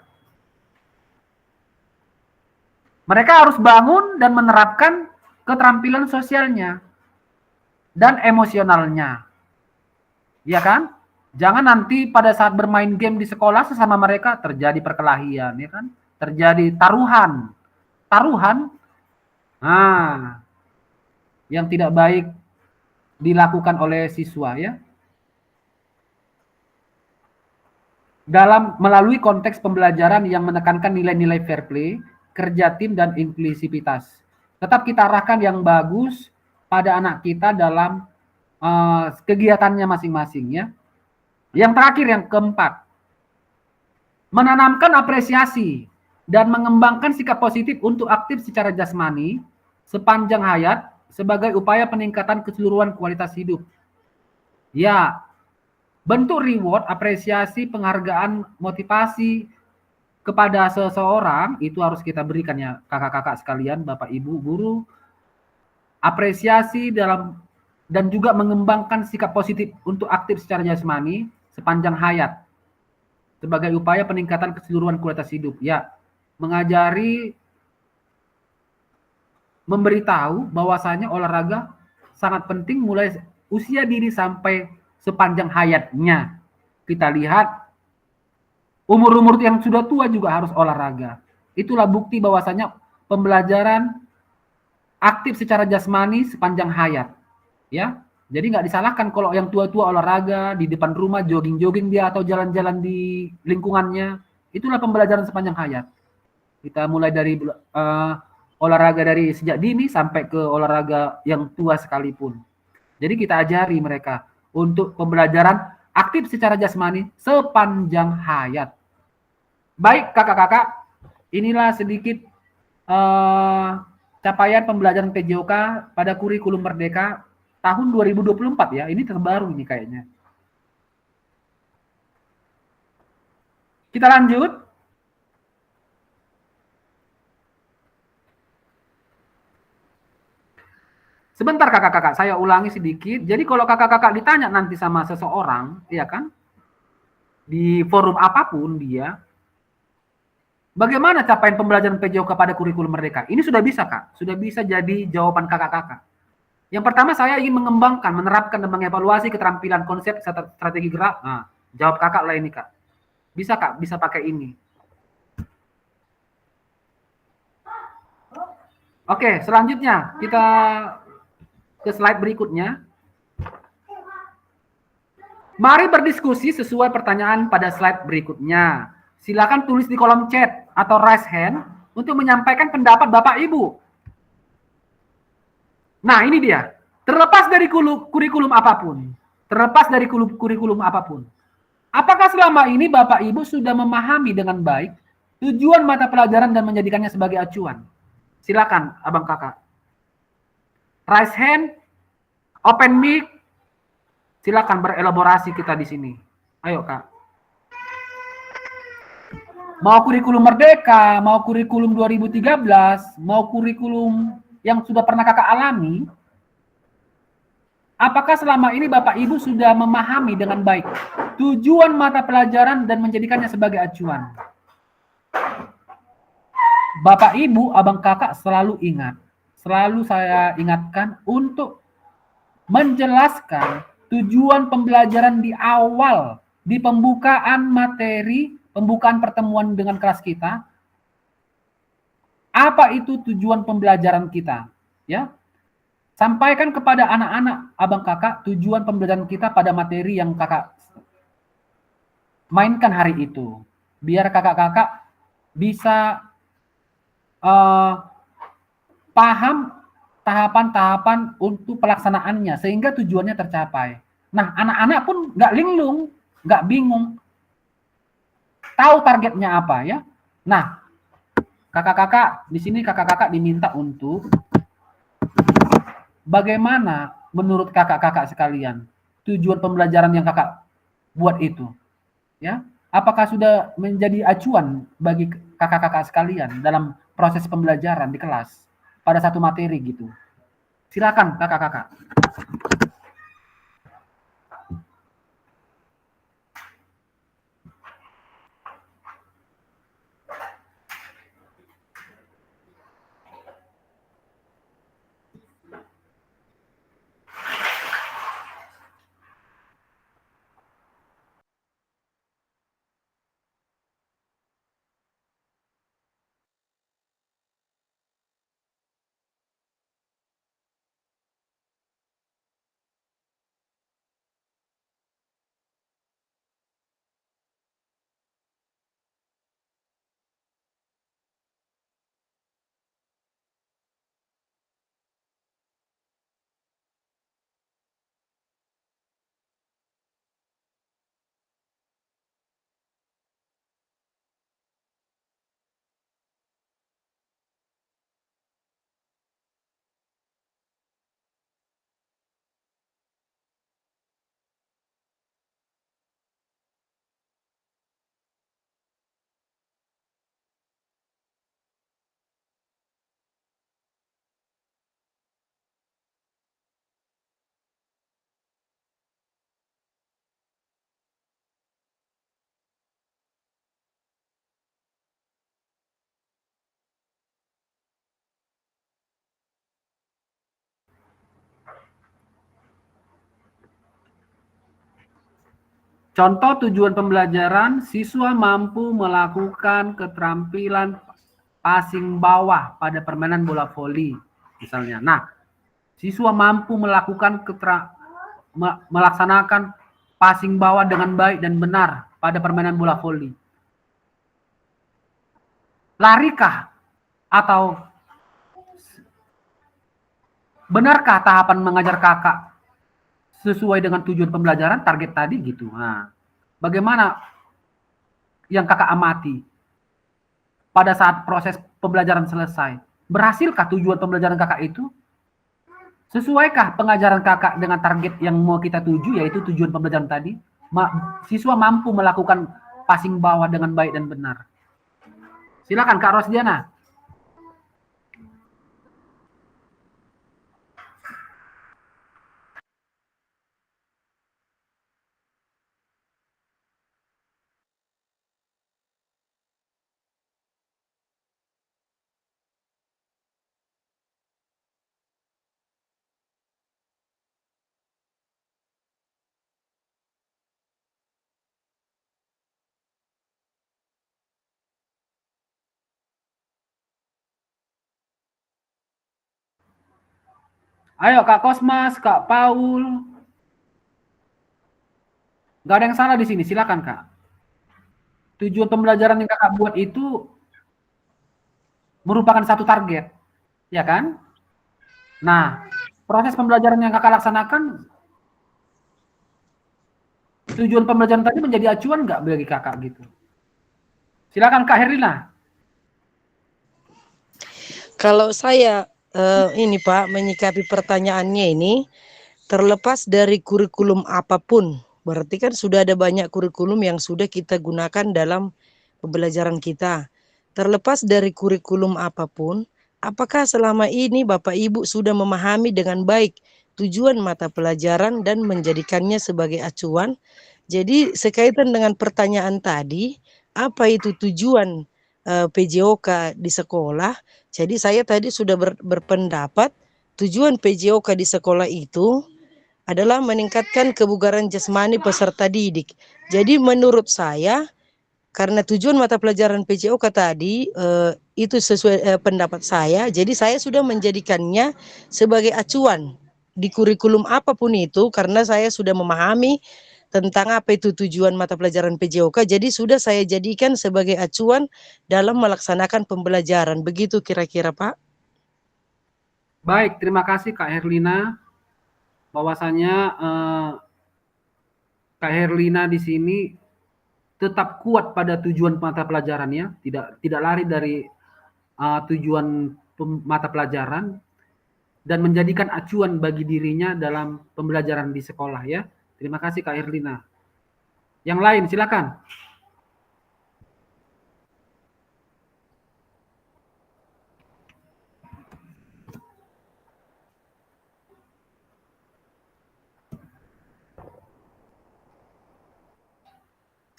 Mereka harus bangun dan menerapkan keterampilan sosialnya dan emosionalnya. Ya kan? Jangan nanti pada saat bermain game di sekolah sesama mereka terjadi perkelahian, ya kan? Terjadi taruhan. Yang tidak baik dilakukan oleh siswa ya. Melalui konteks pembelajaran yang menekankan nilai-nilai fair play, kerja tim, dan inklusivitas. Tetap kita arahkan yang bagus pada anak kita dalam kegiatannya masing-masing ya. Yang terakhir, yang keempat, menanamkan apresiasi dan mengembangkan sikap positif untuk aktif secara jasmani sepanjang hayat sebagai upaya peningkatan keseluruhan kualitas hidup. Ya, bentuk reward, apresiasi, penghargaan, motivasi kepada seseorang itu harus kita berikan ya kakak-kakak sekalian, Bapak Ibu guru, apresiasi dalam dan juga mengembangkan sikap positif untuk aktif secara jasmani sepanjang hayat sebagai upaya peningkatan keseluruhan kualitas hidup. Ya, mengajari, memberitahu bahwasanya olahraga sangat penting mulai usia dini sampai sepanjang hayatnya. Kita lihat umur-umur yang sudah tua juga harus olahraga. Itulah bukti bahwasanya pembelajaran aktif secara jasmani sepanjang hayat. Ya, jadi nggak disalahkan kalau yang tua-tua olahraga di depan rumah, jogging-jogging dia atau jalan-jalan di lingkungannya. Itulah pembelajaran sepanjang hayat. Kita mulai dari olahraga dari sejak dini sampai ke olahraga yang tua sekalipun. Jadi kita ajari mereka untuk pembelajaran aktif secara jasmani sepanjang hayat. Baik kakak-kakak, inilah sedikit capaian pembelajaran PJOK pada kurikulum Merdeka tahun 2024 ya. Ini terbaru ini kayaknya. Kita lanjut. Sebentar kakak-kakak, saya ulangi sedikit. Jadi kalau kakak-kakak ditanya nanti sama seseorang, ya kan, di forum apapun dia, bagaimana capaian pembelajaran PJOK pada kurikulum Merdeka? Ini sudah bisa kak, sudah bisa jadi jawaban kakak-kakak. Yang pertama saya ingin mengembangkan, menerapkan dan mengevaluasi keterampilan konsep strategi gerak. Nah, jawab kakak lah ini kak. Bisa kak, bisa pakai ini. Oke, selanjutnya kita ke slide berikutnya. Mari berdiskusi sesuai pertanyaan pada slide berikutnya. Silakan tulis di kolom chat atau raise hand untuk menyampaikan pendapat Bapak Ibu. Nah, ini dia. Terlepas dari kurikulum apapun, apakah selama ini Bapak Ibu sudah memahami dengan baik tujuan mata pelajaran dan menjadikannya sebagai acuan? Silakan, abang kakak. Raise hand, open mic, silakan berelaborasi kita di sini. Ayo kak. Mau kurikulum Merdeka, mau kurikulum 2013, mau kurikulum yang sudah pernah kakak alami, apakah selama ini Bapak Ibu sudah memahami dengan baik tujuan mata pelajaran dan menjadikannya sebagai acuan? Bapak Ibu, abang kakak selalu ingat, selalu saya ingatkan untuk menjelaskan tujuan pembelajaran di awal, di pembukaan materi, pembukaan pertemuan dengan kelas kita. Apa itu tujuan pembelajaran kita? Ya, sampaikan kepada anak-anak, abang kakak, tujuan pembelajaran kita pada materi yang kakak mainkan hari itu. Biar kakak-kakak bisa paham tahapan-tahapan untuk pelaksanaannya sehingga tujuannya tercapai. Nah, anak-anak pun nggak linglung, nggak bingung, tahu targetnya apa ya. Nah, kakak-kakak di sini kakak-kakak diminta untuk bagaimana menurut kakak-kakak sekalian tujuan pembelajaran yang kakak buat itu, ya? Apakah sudah menjadi acuan bagi kakak-kakak sekalian dalam proses pembelajaran di kelas pada satu materi gitu? Silakan kakak-kakak. Contoh tujuan pembelajaran, siswa mampu melakukan keterampilan passing bawah pada permainan bola voli, misalnya. Nah, siswa mampu melakukan melaksanakan passing bawah dengan baik dan benar pada permainan bola voli. Larikah atau benarkah tahapan mengajar kakak sesuai dengan tujuan pembelajaran, target tadi gitu. Nah, bagaimana yang kakak amati pada saat proses pembelajaran selesai? Berhasilkah tujuan pembelajaran kakak itu? Sesuaikah pengajaran kakak dengan target yang mau kita tuju, yaitu tujuan pembelajaran tadi? Siswa mampu melakukan passing bawah dengan baik dan benar. Silakan Kak Rosdiana. Ayo Kak Kosmas, Kak Paul. Gak ada yang salah di sini, silakan Kak. Tujuan pembelajaran yang kakak buat itu merupakan satu target, ya kan? Nah, proses pembelajaran yang kakak laksanakan, tujuan pembelajaran tadi menjadi acuan nggak bagi kakak gitu? Silakan Kak Herlina. Kalau saya ini Pak menyikapi pertanyaannya ini, terlepas dari kurikulum apapun, berarti kan sudah ada banyak kurikulum yang sudah kita gunakan dalam pembelajaran kita. Terlepas dari kurikulum apapun, apakah selama ini Bapak Ibu sudah memahami dengan baik tujuan mata pelajaran dan menjadikannya sebagai acuan? Jadi sekaitan dengan pertanyaan tadi, apa itu tujuan PJOK di sekolah? Jadi saya tadi sudah berpendapat tujuan PJOK di sekolah itu adalah meningkatkan kebugaran jasmani peserta didik. Jadi menurut saya, karena tujuan mata pelajaran PJOK tadi itu sesuai pendapat saya, jadi saya sudah menjadikannya sebagai acuan di kurikulum apapun itu, karena saya sudah memahami tentang apa itu tujuan mata pelajaran PJOK, jadi sudah saya jadikan sebagai acuan dalam melaksanakan pembelajaran. Begitu kira-kira Pak. Baik, terima kasih Kak Herlina. Bahwasanya Kak Herlina di sini tetap kuat pada tujuan mata pelajarannya, tidak lari dari tujuan mata pelajaran dan menjadikan acuan bagi dirinya dalam pembelajaran di sekolah ya. Terima kasih Kak Herlina. Yang lain silakan.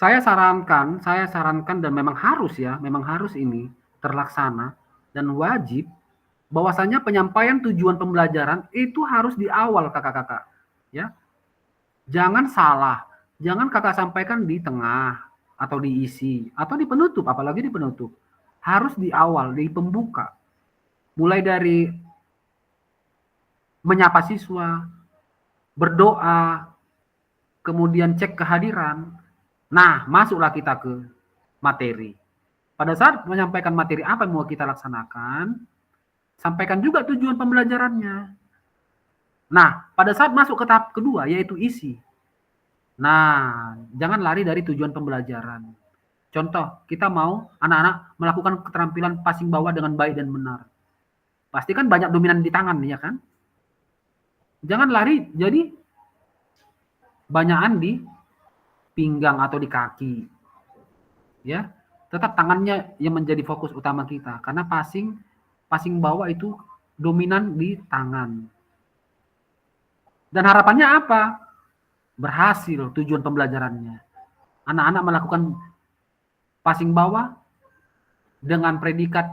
Saya sarankan dan memang harus ya, memang harus ini terlaksana dan wajib bahwasanya penyampaian tujuan pembelajaran itu harus di awal kakak-kakak ya. Jangan salah, jangan kakak sampaikan di tengah atau diisi atau di penutup, apalagi di penutup. Harus di awal, di pembuka. Mulai dari menyapa siswa, berdoa, kemudian cek kehadiran. Nah, masuklah kita ke materi. Pada saat menyampaikan materi apa yang mau kita laksanakan, sampaikan juga tujuan pembelajarannya. Nah, pada saat masuk ke tahap kedua, yaitu isi. Nah, jangan lari dari tujuan pembelajaran. Contoh, kita mau anak-anak melakukan keterampilan passing bawah dengan baik dan benar. Pasti kan banyak dominan di tangan, ya kan? Jangan lari, jadi banyakan di pinggang atau di kaki. Ya, tetap tangannya yang menjadi fokus utama kita. Karena passing bawah itu dominan di tangan. Dan harapannya apa? Berhasil tujuan pembelajarannya. Anak-anak melakukan passing bawah dengan predikat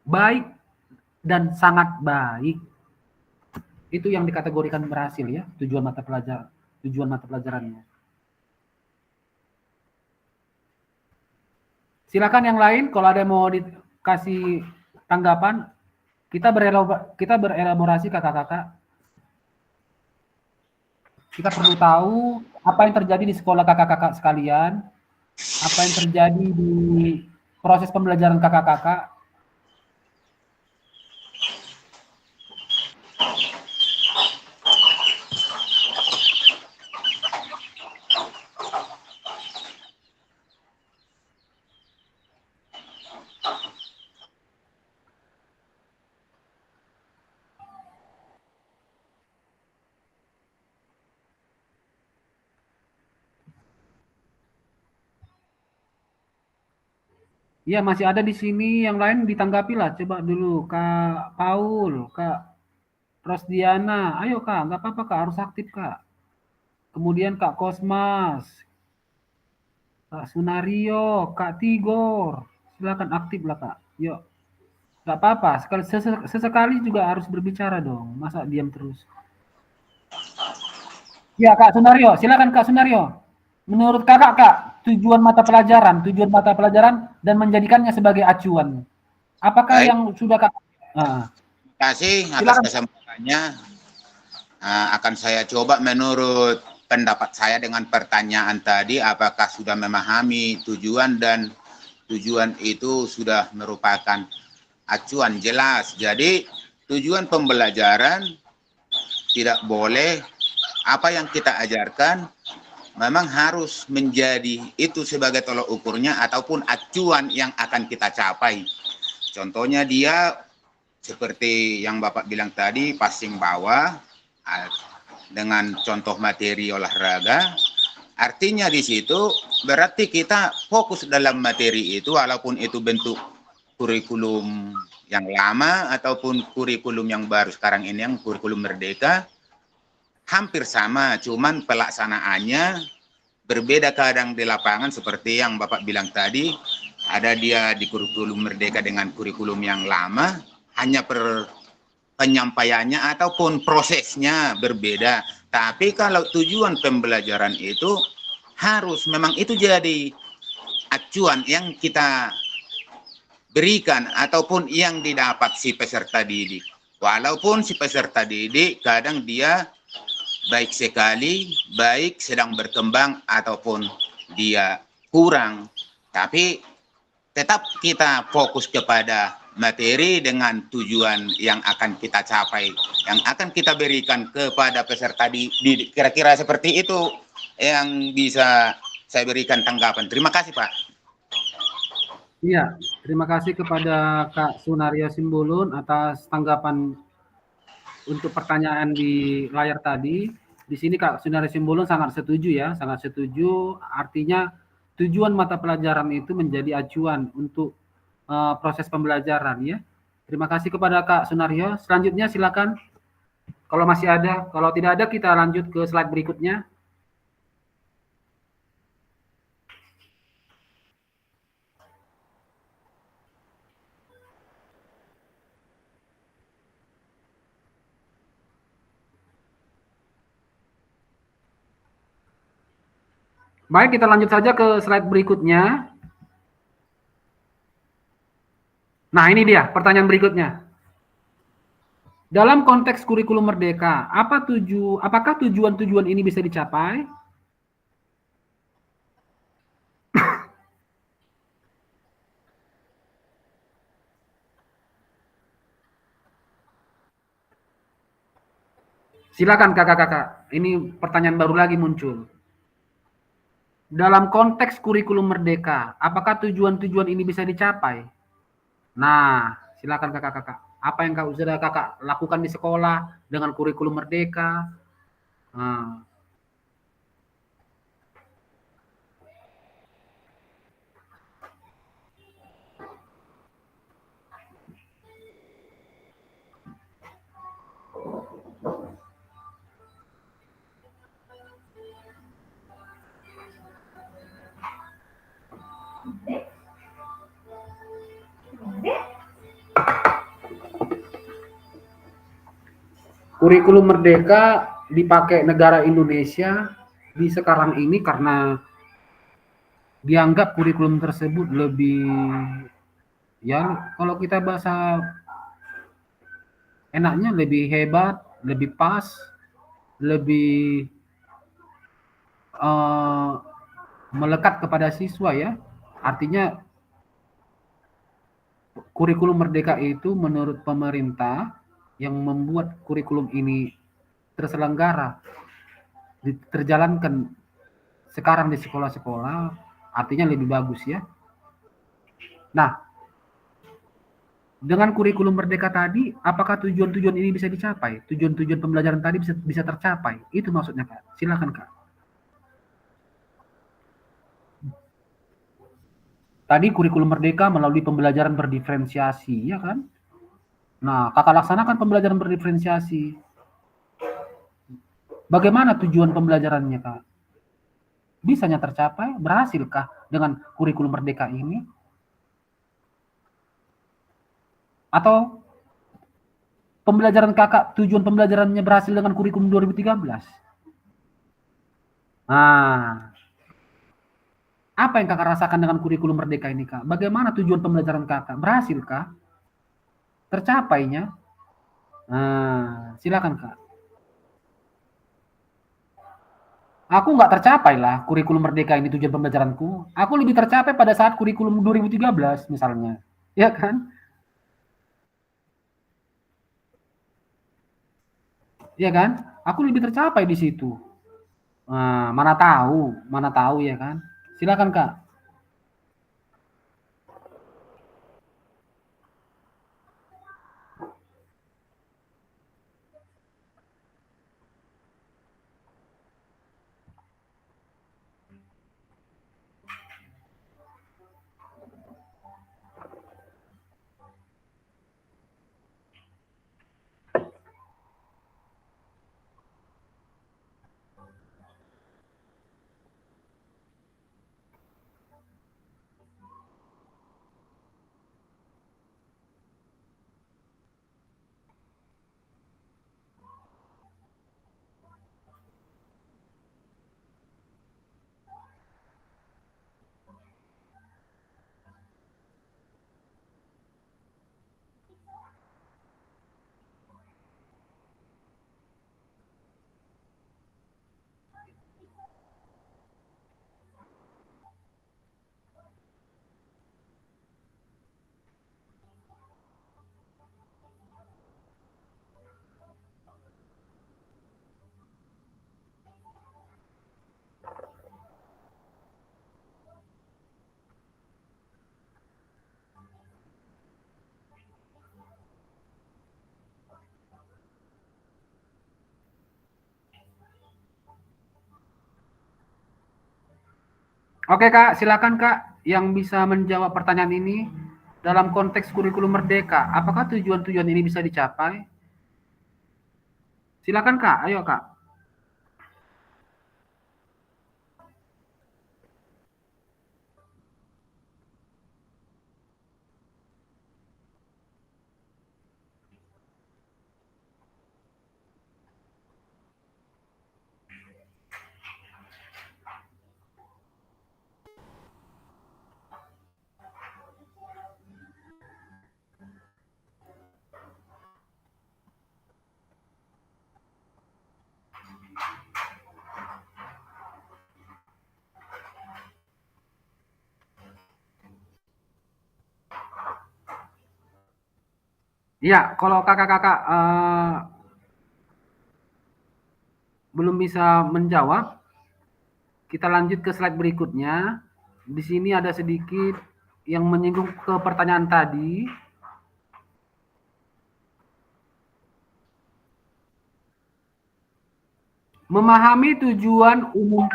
baik dan sangat baik. Itu yang dikategorikan berhasil ya, tujuan mata pelajarannya. Silakan yang lain kalau ada yang mau dikasih tanggapan. Kita berelaborasi kakak-kakak. Kita perlu tahu apa yang terjadi di sekolah kakak-kakak sekalian, apa yang terjadi di proses pembelajaran kakak-kakak. Iya, masih ada di sini yang lain ditanggapi lah. Coba dulu Kak Paul, Kak Rosdiana. Ayo Kak, nggak apa-apa Kak, harus aktif Kak. Kemudian Kak Kosmas, Kak Sunario, Kak Tigor. Silakan aktif lah Kak. Yuk, nggak apa-apa. Sesekali juga harus berbicara dong. Masa diam terus? Ya Kak Sunario, silakan Kak Sunario. Menurut kakak Kak, tujuan mata pelajaran dan menjadikannya sebagai acuan. Apakah Baik, yang sudah Kak? terima kasih atas Silakan. kesempatannya. Akan saya coba menurut pendapat saya dengan pertanyaan tadi, apakah sudah memahami tujuan dan tujuan itu sudah merupakan acuan jelas. Jadi tujuan pembelajaran tidak boleh apa yang kita ajarkan memang harus menjadi itu sebagai tolok ukurnya ataupun acuan yang akan kita capai. Contohnya dia seperti yang Bapak bilang tadi, passing bawah dengan contoh materi olahraga. Artinya di situ berarti kita fokus dalam materi itu walaupun itu bentuk kurikulum yang lama ataupun kurikulum yang baru sekarang ini yang kurikulum merdeka. Hampir sama, cuman pelaksanaannya berbeda kadang di lapangan seperti yang Bapak bilang tadi, ada dia di kurikulum merdeka dengan kurikulum yang lama, hanya penyampaiannya ataupun prosesnya berbeda. Tapi kalau tujuan pembelajaran itu harus memang itu jadi acuan yang kita berikan ataupun yang didapat si peserta didik. Walaupun si peserta didik kadang dia baik sekali, baik sedang berkembang ataupun dia kurang. Tapi tetap kita fokus kepada materi dengan tujuan yang akan kita capai, yang akan kita berikan kepada peserta didik. Kira-kira seperti itu yang bisa saya berikan tanggapan. Terima kasih Pak. Iya, terima kasih kepada Kak Sunario Simbulun atas tanggapan untuk pertanyaan di layar tadi. Di sini Kak Sunario Simbulun sangat setuju ya, sangat setuju. Artinya tujuan mata pelajaran itu menjadi acuan untuk proses pembelajaran ya. Terima kasih kepada Kak Sunario. Selanjutnya silakan. Kalau masih ada, kalau tidak ada kita lanjut ke slide berikutnya. Baik, kita lanjut saja ke slide berikutnya. Nah, ini dia pertanyaan berikutnya. Dalam konteks kurikulum merdeka, apakah tujuan-tujuan ini bisa dicapai? Silakan kakak-kakak, ini pertanyaan baru lagi muncul. Dalam konteks kurikulum merdeka, apakah tujuan-tujuan ini bisa dicapai? Nah, silakan kakak-kakak. Apa yang sudah kakak lakukan di sekolah dengan kurikulum merdeka? Nah. Kurikulum merdeka dipakai negara Indonesia di sekarang ini karena dianggap kurikulum tersebut lebih, ya kalau kita bahasa enaknya lebih hebat, lebih pas, lebih melekat kepada siswa ya. Artinya kurikulum merdeka itu menurut pemerintah yang membuat kurikulum ini terselenggara, terjalankan sekarang di sekolah-sekolah, artinya lebih bagus ya. Nah, dengan kurikulum merdeka tadi, apakah tujuan-tujuan ini bisa dicapai? Tujuan-tujuan pembelajaran tadi bisa tercapai? Itu maksudnya, Kak. Silakan, Kak. Tadi kurikulum merdeka melalui pembelajaran berdiferensiasi, ya kan? Nah, Kakak laksanakan pembelajaran berdiferensiasi. Bagaimana tujuan pembelajarannya, Kak? Bisanya tercapai? Berhasilkah dengan kurikulum merdeka ini? Atau pembelajaran Kakak, tujuan pembelajarannya berhasil dengan kurikulum 2013? Nah, apa yang Kakak rasakan dengan kurikulum merdeka ini, Kak? Bagaimana tujuan pembelajaran Kakak? Berhasilkah? Tercapainya? Nah, silakan, Kak. Aku nggak tercapai lah kurikulum merdeka ini tujuan pembelajaranku. Aku lebih tercapai pada saat kurikulum 2013 misalnya. Ya kan? Ya kan? Aku lebih tercapai di situ. Nah, mana tahu ya kan? Silakan, Kak. Oke, Kak, silakan, Kak, yang bisa menjawab pertanyaan ini dalam konteks kurikulum merdeka. Apakah tujuan-tujuan ini bisa dicapai? Silakan, Kak. Ayo, Kak. Iya, kalau kakak-kakak belum bisa menjawab, kita lanjut ke slide berikutnya. Di sini ada sedikit yang menyinggung ke pertanyaan tadi. Memahami tujuan umum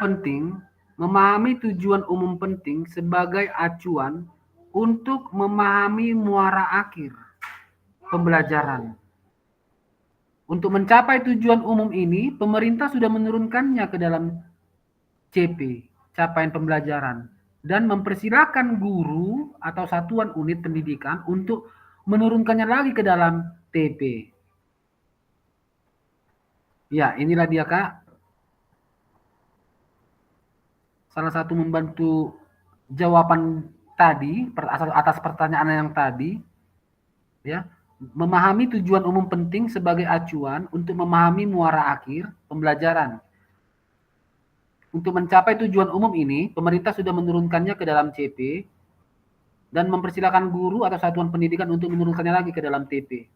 penting sebagai acuan untuk memahami muara akhir pembelajaran. Untuk mencapai tujuan umum ini, pemerintah sudah menurunkannya ke dalam CP, capaian pembelajaran, dan mempersilahkan guru atau satuan unit pendidikan untuk menurunkannya lagi ke dalam TP. Ya, inilah dia, Kak. Salah satu membantu jawaban tadi atas pertanyaan yang tadi, ya, memahami tujuan umum penting sebagai acuan untuk memahami muara akhir pembelajaran. Untuk mencapai tujuan umum ini, pemerintah sudah menurunkannya ke dalam CP dan mempersilakan guru atau satuan pendidikan untuk menurunkannya lagi ke dalam TP.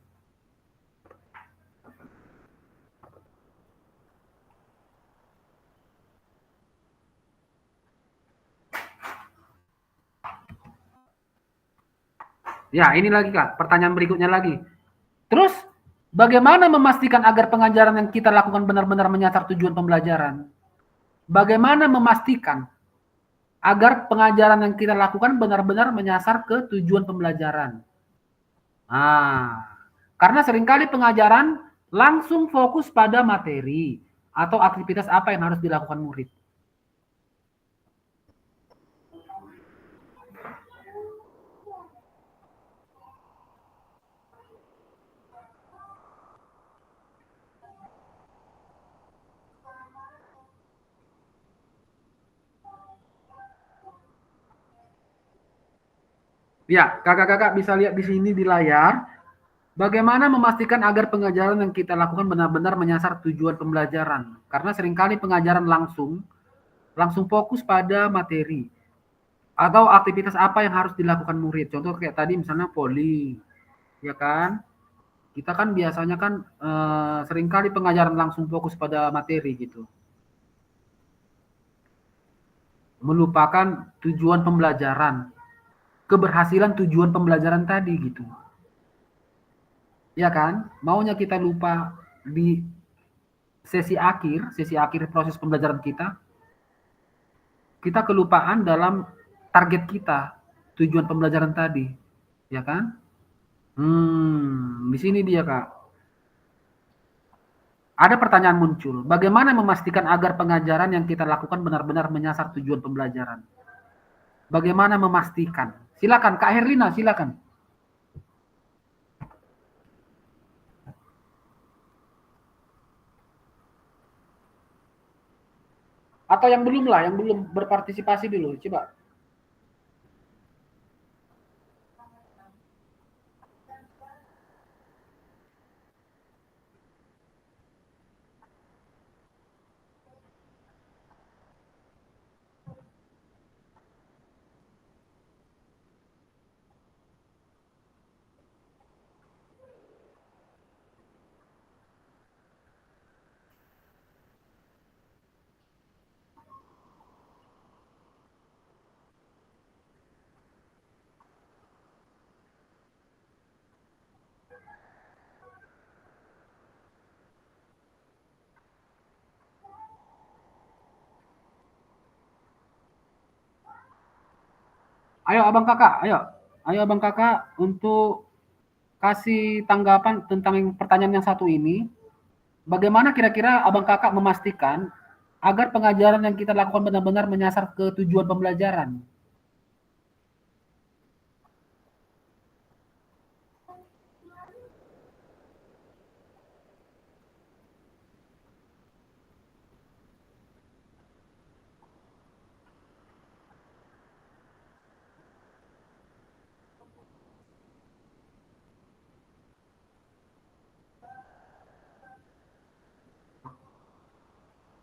Ya, ini lagi Kak, pertanyaan berikutnya lagi. Terus, bagaimana memastikan agar pengajaran yang kita lakukan benar-benar menyasar tujuan pembelajaran? Bagaimana memastikan agar pengajaran yang kita lakukan benar-benar menyasar ke tujuan pembelajaran? Karena seringkali pengajaran langsung fokus pada materi atau aktivitas apa yang harus dilakukan murid. Ya, kakak-kakak bisa lihat di sini di layar, bagaimana memastikan agar pengajaran yang kita lakukan benar-benar menyasar tujuan pembelajaran. Karena seringkali pengajaran langsung fokus pada materi atau aktivitas apa yang harus dilakukan murid. Contoh kayak tadi misalnya poli, ya kan? Kita kan biasanya kan seringkali pengajaran langsung fokus pada materi gitu. Melupakan tujuan pembelajaran, keberhasilan tujuan pembelajaran tadi gitu. Ya kan? Maunya kita lupa di sesi akhir proses pembelajaran kita kelupaan dalam target kita, tujuan pembelajaran tadi. Ya kan? Di sini dia, Kak. Ada pertanyaan muncul, bagaimana memastikan agar pengajaran yang kita lakukan benar-benar menyasar tujuan pembelajaran? Bagaimana memastikan? Silakan, Kak Herlina, silakan. Atau yang belum lah, yang belum berpartisipasi dulu, coba. Ayo abang kakak, ayo abang kakak untuk kasih tanggapan tentang pertanyaan yang satu ini. Bagaimana kira-kira abang kakak memastikan agar pengajaran yang kita lakukan benar-benar menyasar ke tujuan pembelajaran?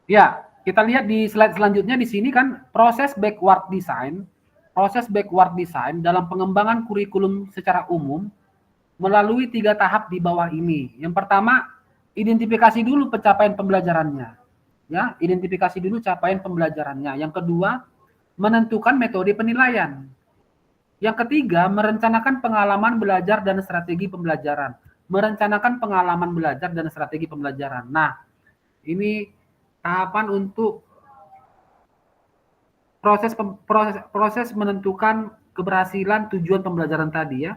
Ya, kita lihat di slide selanjutnya di sini kan proses backward design dalam pengembangan kurikulum secara umum melalui 3 tahap di bawah ini. Yang pertama, identifikasi dulu pencapaian pembelajarannya. Ya, identifikasi dulu capaian pembelajarannya. Yang kedua, menentukan metode penilaian. Yang ketiga, merencanakan pengalaman belajar dan strategi pembelajaran. Merencanakan pengalaman belajar dan strategi pembelajaran. Nah, ini tahapan untuk proses menentukan keberhasilan tujuan pembelajaran tadi ya.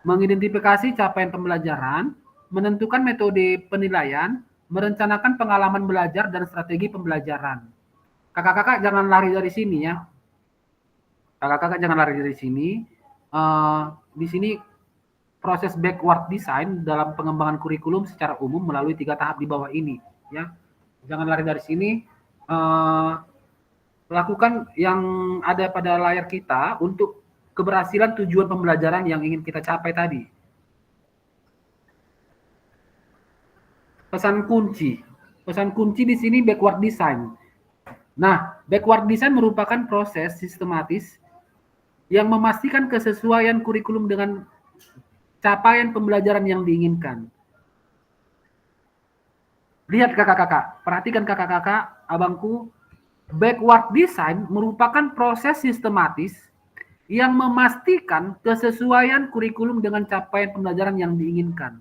Mengidentifikasi capaian pembelajaran, menentukan metode penilaian, merencanakan pengalaman belajar dan strategi pembelajaran. Kakak-kakak jangan lari dari sini ya. Kakak-kakak jangan lari dari sini. Di sini proses backward design dalam pengembangan kurikulum secara umum melalui 3 tahap di bawah ini ya. Jangan lari dari sini. lakukan yang ada pada layar kita untuk keberhasilan tujuan pembelajaran yang ingin kita capai tadi. Pesan kunci di sini backward design. Nah, backward design merupakan proses sistematis yang memastikan kesesuaian kurikulum dengan capaian pembelajaran yang diinginkan. Lihat kakak-kakak, perhatikan kakak-kakak, abangku, backward design merupakan proses sistematis yang memastikan kesesuaian kurikulum dengan capaian pembelajaran yang diinginkan.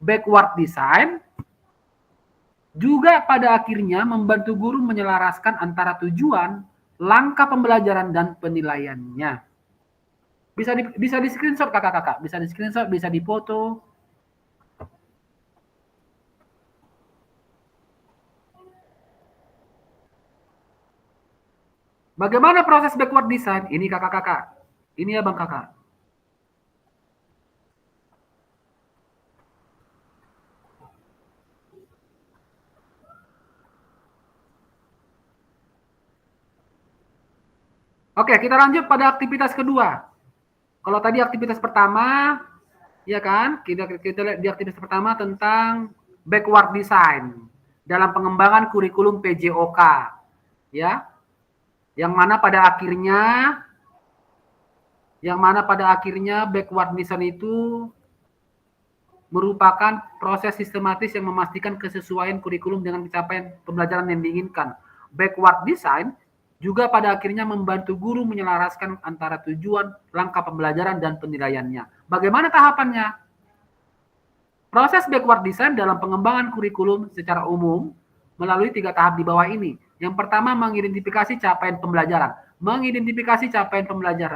Backward design juga pada akhirnya membantu guru menyelaraskan antara tujuan, langkah pembelajaran, dan penilaiannya. Bisa di screenshot kakak-kakak, bisa di screenshot, bisa difoto. Bagaimana proses backward design? Ini kakak-kakak. Ini ya bang kakak. Oke, kita lanjut pada aktivitas kedua. Kalau tadi aktivitas pertama, ya kan? Kita lihat di aktivitas pertama tentang backward design dalam pengembangan kurikulum PJOK, ya. Yang mana pada akhirnya backward design itu merupakan proses sistematis yang memastikan kesesuaian kurikulum dengan capaian pembelajaran yang diinginkan. Backward design juga pada akhirnya membantu guru menyelaraskan antara tujuan, langkah pembelajaran, dan penilaiannya. Bagaimana tahapannya? Proses backward design dalam pengembangan kurikulum secara umum melalui 3 tahap di bawah ini. Yang pertama, mengidentifikasi capaian pembelajaran.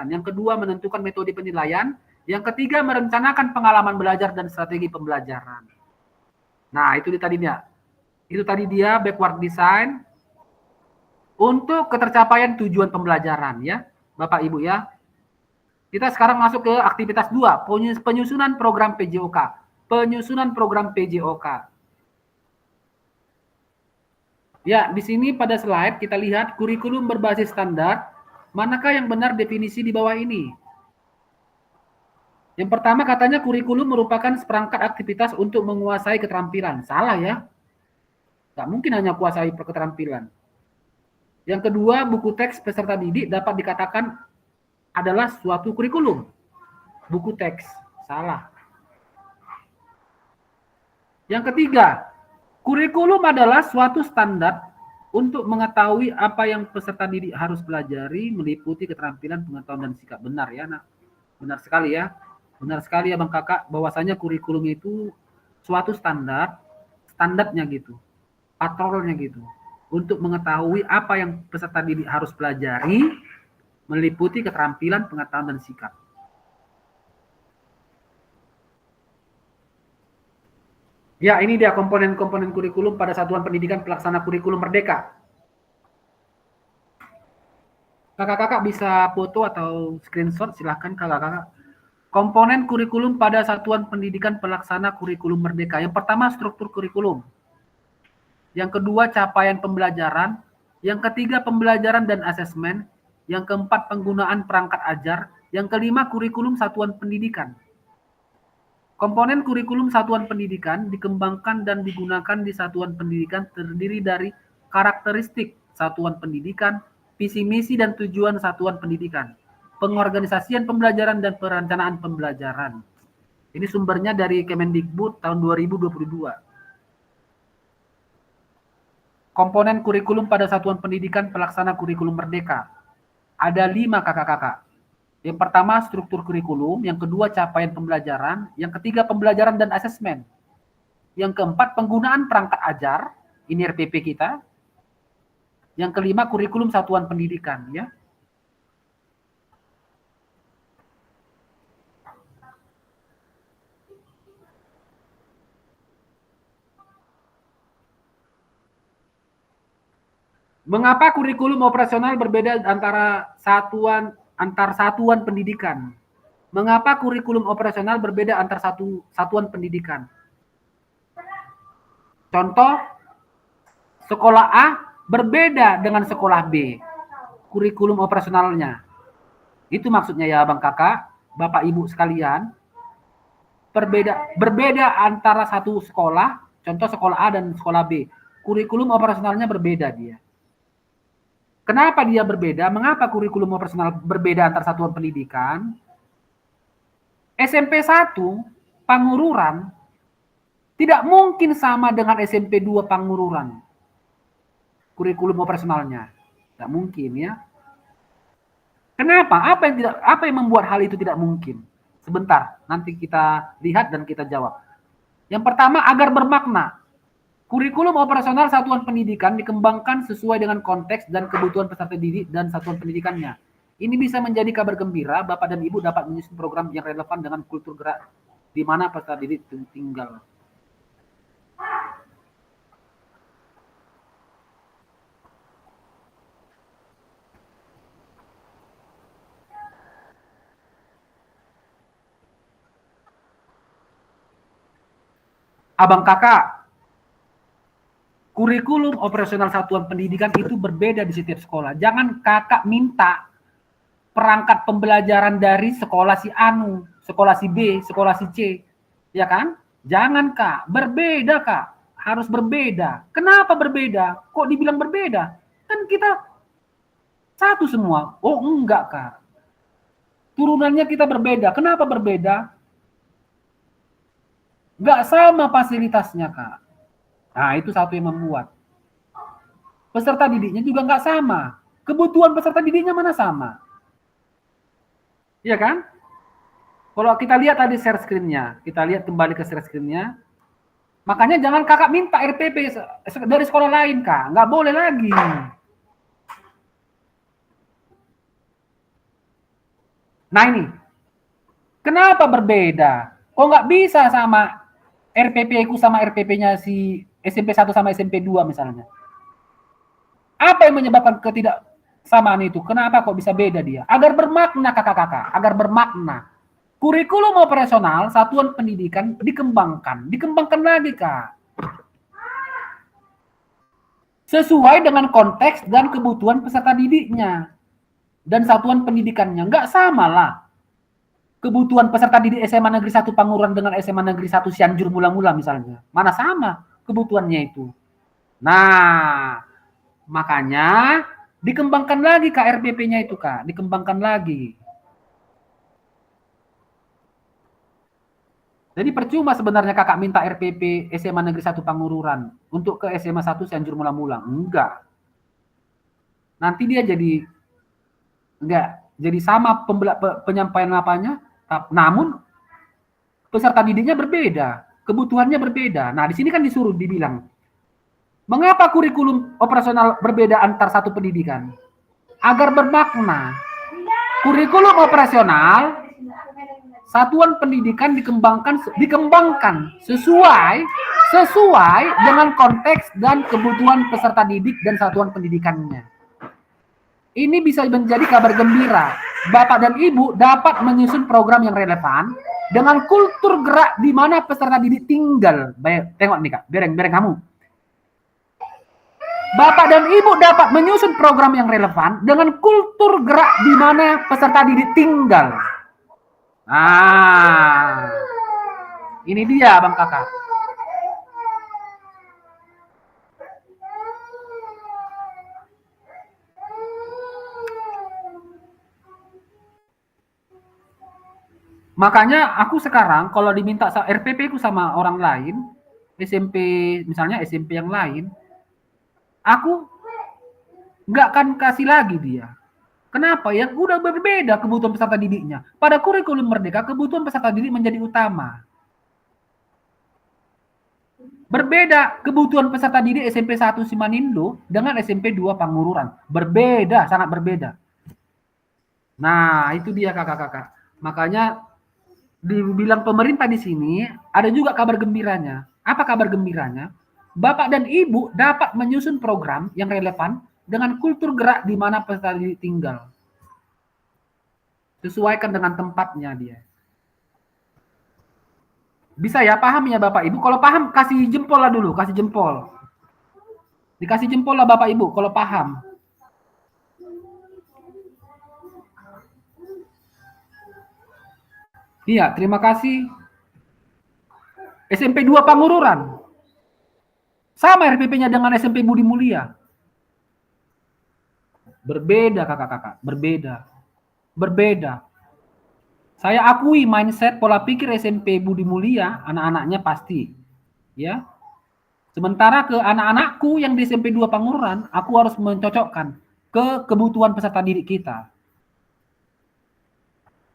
Yang kedua, menentukan metode penilaian. Yang ketiga, merencanakan pengalaman belajar dan strategi pembelajaran. Nah, itu tadi dia backward design untuk ketercapaian tujuan pembelajaran, ya, Bapak Ibu ya. Kita sekarang masuk ke aktivitas 2, penyusunan program PJOK. Ya, di sini pada slide kita lihat kurikulum berbasis standar. Manakah yang benar definisi di bawah ini? Yang pertama katanya kurikulum merupakan seperangkat aktivitas untuk menguasai keterampilan. Salah ya. Nggak mungkin hanya kuasai keterampilan. Yang kedua, buku teks peserta didik dapat dikatakan adalah suatu kurikulum. Buku teks. Salah. Yang ketiga, kurikulum adalah suatu standar untuk mengetahui apa yang peserta didik harus pelajari, meliputi keterampilan, pengetahuan, dan sikap. Benar ya, nak? Benar sekali ya. Benar sekali ya Bang Kakak, bahwasanya kurikulum itu suatu standarnya gitu, patrolnya gitu, untuk mengetahui apa yang peserta didik harus pelajari, meliputi keterampilan, pengetahuan, dan sikap. Ya, ini dia komponen-komponen kurikulum pada Satuan Pendidikan Pelaksana Kurikulum Merdeka. Kakak-kakak bisa foto atau screenshot, silahkan kakak-kakak. Komponen kurikulum pada Satuan Pendidikan Pelaksana Kurikulum Merdeka. Yang pertama, struktur kurikulum. Yang kedua, capaian pembelajaran. Yang ketiga, pembelajaran dan asesmen. Yang keempat, penggunaan perangkat ajar. Yang kelima, kurikulum satuan pendidikan. Komponen kurikulum satuan pendidikan dikembangkan dan digunakan di satuan pendidikan terdiri dari karakteristik satuan pendidikan, visi misi dan tujuan satuan pendidikan, pengorganisasian pembelajaran dan perencanaan pembelajaran. Ini sumbernya dari Kemendikbud tahun 2022. Komponen kurikulum pada Satuan Pendidikan Pelaksana Kurikulum Merdeka. Ada 5 kakak-kakak. Yang pertama struktur kurikulum, yang kedua capaian pembelajaran, yang ketiga pembelajaran dan asesmen. Yang keempat penggunaan perangkat ajar, ini RPP kita. Yang kelima kurikulum satuan pendidikan, ya. Mengapa kurikulum operasional berbeda antar satuan pendidikan? Mengapa kurikulum operasional berbeda antar satuan pendidikan? Contoh, sekolah A berbeda dengan sekolah B. kurikulum operasionalnya. Itu maksudnya ya Bang Kakak, Bapak Ibu sekalian. Berbeda antara satu sekolah, contoh sekolah A dan sekolah B. Kurikulum operasionalnya berbeda dia. Kenapa dia berbeda? Mengapa kurikulum operasional berbeda antar satuan pendidikan? SMP 1 Pangururan tidak mungkin sama dengan SMP 2 Pangururan. Kurikulum operasionalnya. Tidak mungkin ya. Kenapa? Apa yang membuat hal itu tidak mungkin? Sebentar, nanti kita lihat dan kita jawab. Yang pertama, agar bermakna. Kurikulum operasional satuan pendidikan dikembangkan sesuai dengan konteks dan kebutuhan peserta didik dan satuan pendidikannya. Ini bisa menjadi kabar gembira, Bapak dan Ibu dapat menyusun program yang relevan dengan kultur gerak di mana peserta didik tinggal. Abang Kakak, kurikulum operasional satuan pendidikan itu berbeda di setiap sekolah. Jangan Kakak minta perangkat pembelajaran dari sekolah si Anu, sekolah si B, sekolah si C. Ya kan? Jangan Kak, berbeda Kak. Harus berbeda. Kenapa berbeda? Kok dibilang berbeda? Kan kita satu semua. Oh enggak Kak. Turunannya kita berbeda. Kenapa berbeda? Nggak sama fasilitasnya, Kak. Nah, itu satu yang membuat. Peserta didiknya juga nggak sama. Kebutuhan peserta didiknya mana sama? Iya kan? Kalau kita lihat tadi share screen-nya, kita lihat kembali ke share screen-nya, makanya jangan Kakak minta RPP dari sekolah lain, Kak. Nggak boleh lagi. Nah ini, kenapa berbeda? Kok nggak bisa sama RPP-ku sama RPP-nya si SMP 1 sama SMP 2 misalnya. Apa yang menyebabkan ketidaksamaan itu? Kenapa kok bisa beda dia? Agar bermakna kakak-kakak, agar bermakna. Kurikulum operasional satuan pendidikan dikembangkan lagi Kak. Sesuai dengan konteks dan kebutuhan peserta didiknya dan satuan pendidikannya. Nggak sama lah. Kebutuhan peserta didik SMA Negeri 1 Pangururan dengan SMA Negeri 1 Cianjur Mula-Mula misalnya. Mana sama kebutuhannya itu. Nah, makanya dikembangkan lagi KRPP-nya itu Kak, dikembangkan lagi. Jadi percuma sebenarnya Kakak minta RPP SMA Negeri 1 Pangururan untuk ke SMA 1 Cianjur Mula-Mula. Enggak. Nanti dia jadi sama penyampaian apanya, namun peserta didiknya berbeda, kebutuhannya berbeda. Nah, di sini kan disuruh dibilang, mengapa kurikulum operasional berbeda antar satu pendidikan? Agar bermakna. Kurikulum operasional satuan pendidikan dikembangkan sesuai dengan konteks dan kebutuhan peserta didik dan satuan pendidikannya. Ini bisa menjadi kabar gembira. Bapak dan Ibu dapat menyusun program yang relevan dengan kultur gerak di mana peserta didik tinggal. Tengok nih Kak, bereng kamu. Bapak dan Ibu dapat menyusun program yang relevan dengan kultur gerak di mana peserta didik tinggal. Nah, ini dia Bang Kakak. Makanya aku sekarang kalau diminta RPP ku sama orang lain, SMP misalnya SMP yang lain, aku nggak akan kasih lagi dia. Kenapa? Yang udah berbeda kebutuhan peserta didiknya. Pada kurikulum Merdeka, kebutuhan peserta didik menjadi utama. Berbeda kebutuhan peserta didik SMP 1 Simanindo dengan SMP 2 Pangururan. Berbeda, sangat berbeda. Nah, itu dia kakak-kakak. Makanya dibilang pemerintah di sini, ada juga kabar gembiranya. Apa kabar gembiranya? Bapak dan Ibu dapat menyusun program yang relevan dengan kultur gerak di mana peserta didik tinggal. Sesuaikan dengan tempatnya dia. Bisa ya, paham ya Bapak Ibu? Kalau paham, kasih jempol lah dulu, kasih jempol. Dikasih jempol lah Bapak Ibu, kalau paham. Iya, terima kasih. SMP 2 Pangururan. Sama RPP-nya dengan SMP Budi Mulia. Berbeda kakak-kakak, berbeda. Berbeda. Saya akui mindset pola pikir SMP Budi Mulia, anak-anaknya pasti. Ya. Sementara ke anak-anakku yang di SMP 2 Pangururan, aku harus mencocokkan ke kebutuhan peserta didik kita.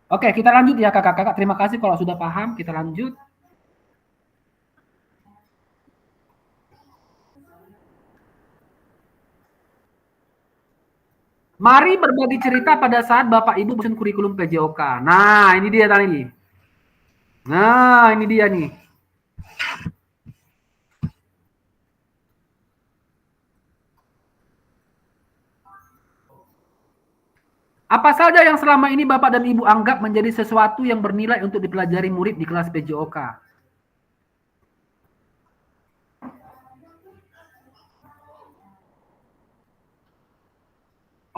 Oke, kita lanjut ya kakak-kakak. Terima kasih kalau sudah paham, kita lanjut. Mari berbagi cerita pada saat Bapak Ibu menyusun kurikulum PJOK. Nah, ini dia tadi. Nah, ini dia nih. Apa saja yang selama ini Bapak dan Ibu anggap menjadi sesuatu yang bernilai untuk dipelajari murid di kelas PJOK?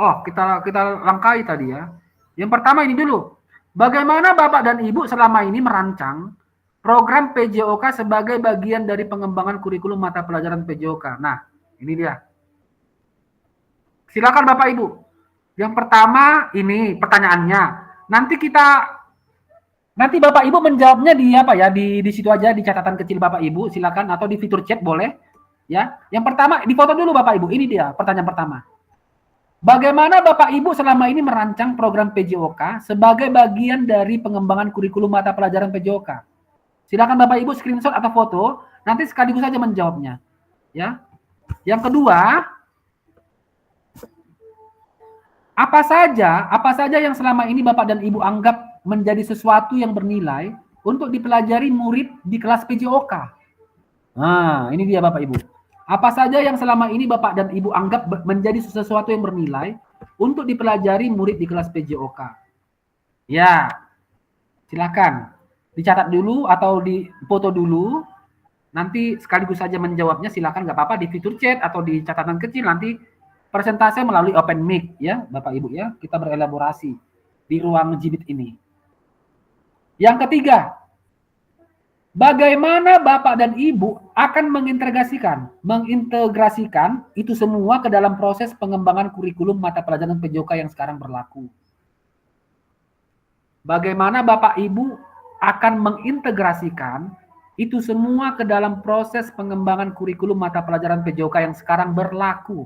Oh, kita rangkai tadi ya. Yang pertama ini dulu. Bagaimana Bapak dan Ibu selama ini merancang program PJOK sebagai bagian dari pengembangan kurikulum mata pelajaran PJOK? Nah, ini dia. Silakan Bapak Ibu. Yang pertama ini pertanyaannya. Nanti Bapak Ibu menjawabnya di apa ya? Di situ aja di catatan kecil Bapak Ibu, silakan atau di fitur chat boleh. Ya. Yang pertama difoto dulu Bapak Ibu. Ini dia pertanyaan pertama. Bagaimana Bapak Ibu selama ini merancang program PJOK sebagai bagian dari pengembangan kurikulum mata pelajaran PJOK? Silakan Bapak Ibu screenshot atau foto, nanti sekaligus saja menjawabnya. Ya. Yang kedua, apa saja yang selama ini Bapak dan Ibu anggap menjadi sesuatu yang bernilai untuk dipelajari murid di kelas PJOK? Nah, ini dia Bapak Ibu. Apa saja yang selama ini Bapak dan Ibu anggap menjadi sesuatu yang bernilai untuk dipelajari murid di kelas PJOK? Ya, silakan. Dicatat dulu atau di foto dulu. Nanti sekaligus saja menjawabnya, silakan nggak apa-apa di fitur chat atau di catatan kecil, nanti persentase melalui open mic ya Bapak Ibu ya, kita berelaborasi di ruang jibit ini. Yang ketiga, bagaimana Bapak dan Ibu akan mengintegrasikan itu semua ke dalam proses pengembangan kurikulum mata pelajaran PJOK yang sekarang berlaku. Bagaimana Bapak Ibu akan mengintegrasikan itu semua ke dalam proses pengembangan kurikulum mata pelajaran PJOK yang sekarang berlaku.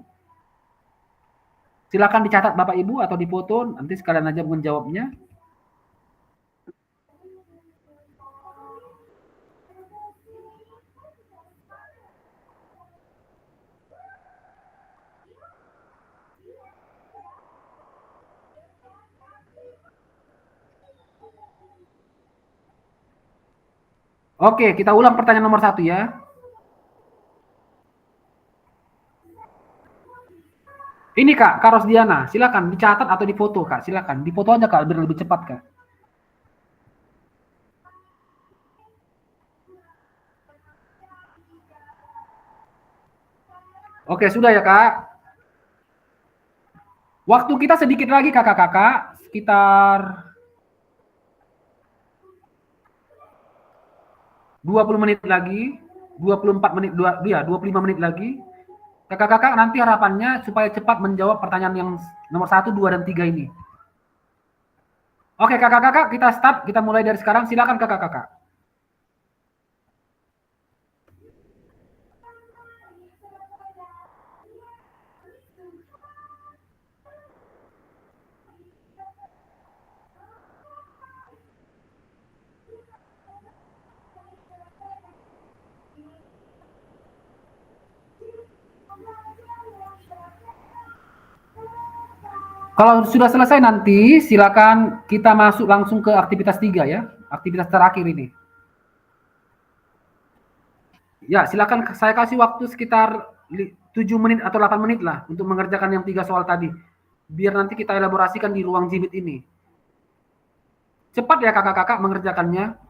Silakan dicatat Bapak Ibu atau dipoto, nanti sekalian aja menjawabnya. Oke, kita ulang pertanyaan nomor 1 ya. Ini Kak Rosdiana, silakan dicatat atau difoto Kak, silakan. Difoto aja Kak, biar lebih cepat Kak. Oke, sudah ya Kak. Waktu kita sedikit lagi kakak-kakak, sekitar 20 menit lagi, 24 menit, 25 menit lagi. Kakak-kakak nanti harapannya supaya cepat menjawab pertanyaan yang nomor 1, 2, dan 3 ini. Oke kakak-kakak, kita start, kita mulai dari sekarang, silakan kakak-kakak. Kalau sudah selesai nanti, silakan kita masuk langsung ke aktivitas 3 ya, aktivitas terakhir ini. Ya, silakan saya kasih waktu sekitar 7 menit atau 8 menit lah untuk mengerjakan yang 3 soal tadi. Biar nanti kita elaborasikan di ruang jibit ini. Cepat ya kakak-kakak mengerjakannya.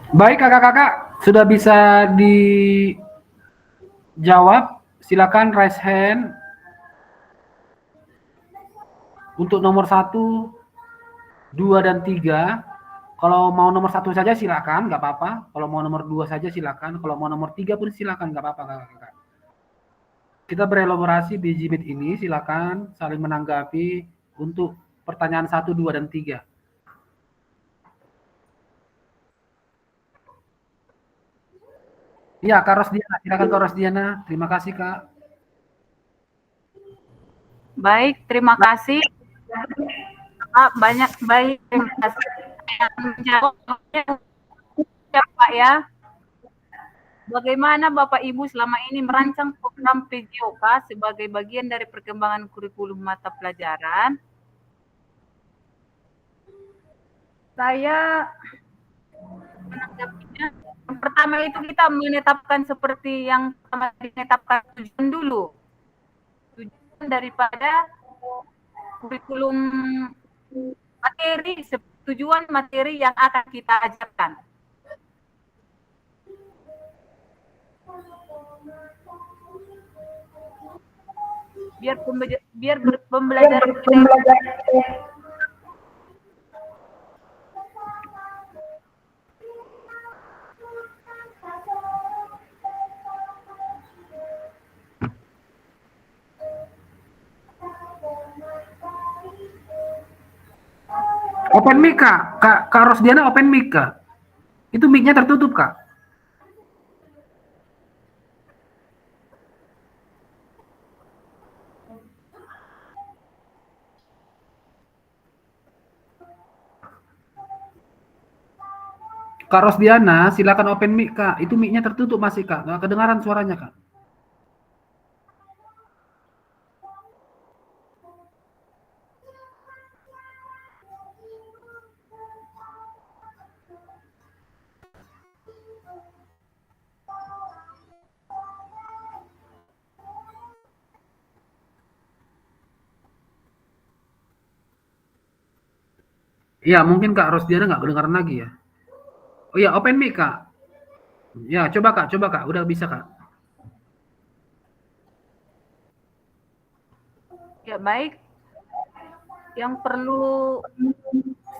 Baik kakak-kakak, sudah bisa dijawab. Silakan raise hand. Untuk nomor 1, 2, dan 3. Kalau mau nomor 1 saja silakan, nggak apa-apa. Kalau mau nomor 2 saja silakan. Kalau mau nomor 3 pun silakan, nggak apa-apa kakak-kakak. Kita berelaborasi di Gmeet ini, silakan saling menanggapi untuk pertanyaan 1, 2, dan 3. Iya, Kak Rosdiana, silakan Kak Rosdiana. Terima kasih, Kak. Baik, terima kasih. Banyak baik, terima kasih yang menjawabnya ya Pak ya. Bagaimana Bapak Ibu selama ini merancang program PJOK sebagai bagian dari perkembangan kurikulum mata pelajaran? Saya menanggapinya, yang pertama itu kita menetapkan seperti yang pertama ditetapkan tujuan dulu. Tujuan daripada kurikulum materi, tujuan materi yang akan kita ajarkan. Biar pembelajaran kita Open mic, Kak. Kak Rosdiana open mic, Kak. Itu mic-nya tertutup, Kak. Kak Rosdiana, silakan open mic, Kak. Itu mic-nya tertutup masih, Kak. Nggak kedengaran suaranya, Kak. Iya, mungkin Kak Rosdiana nggak kedengaran lagi ya. Oh iya, open mic, Kak. Ya, coba Kak. Udah bisa, Kak. ya baik. Yang perlu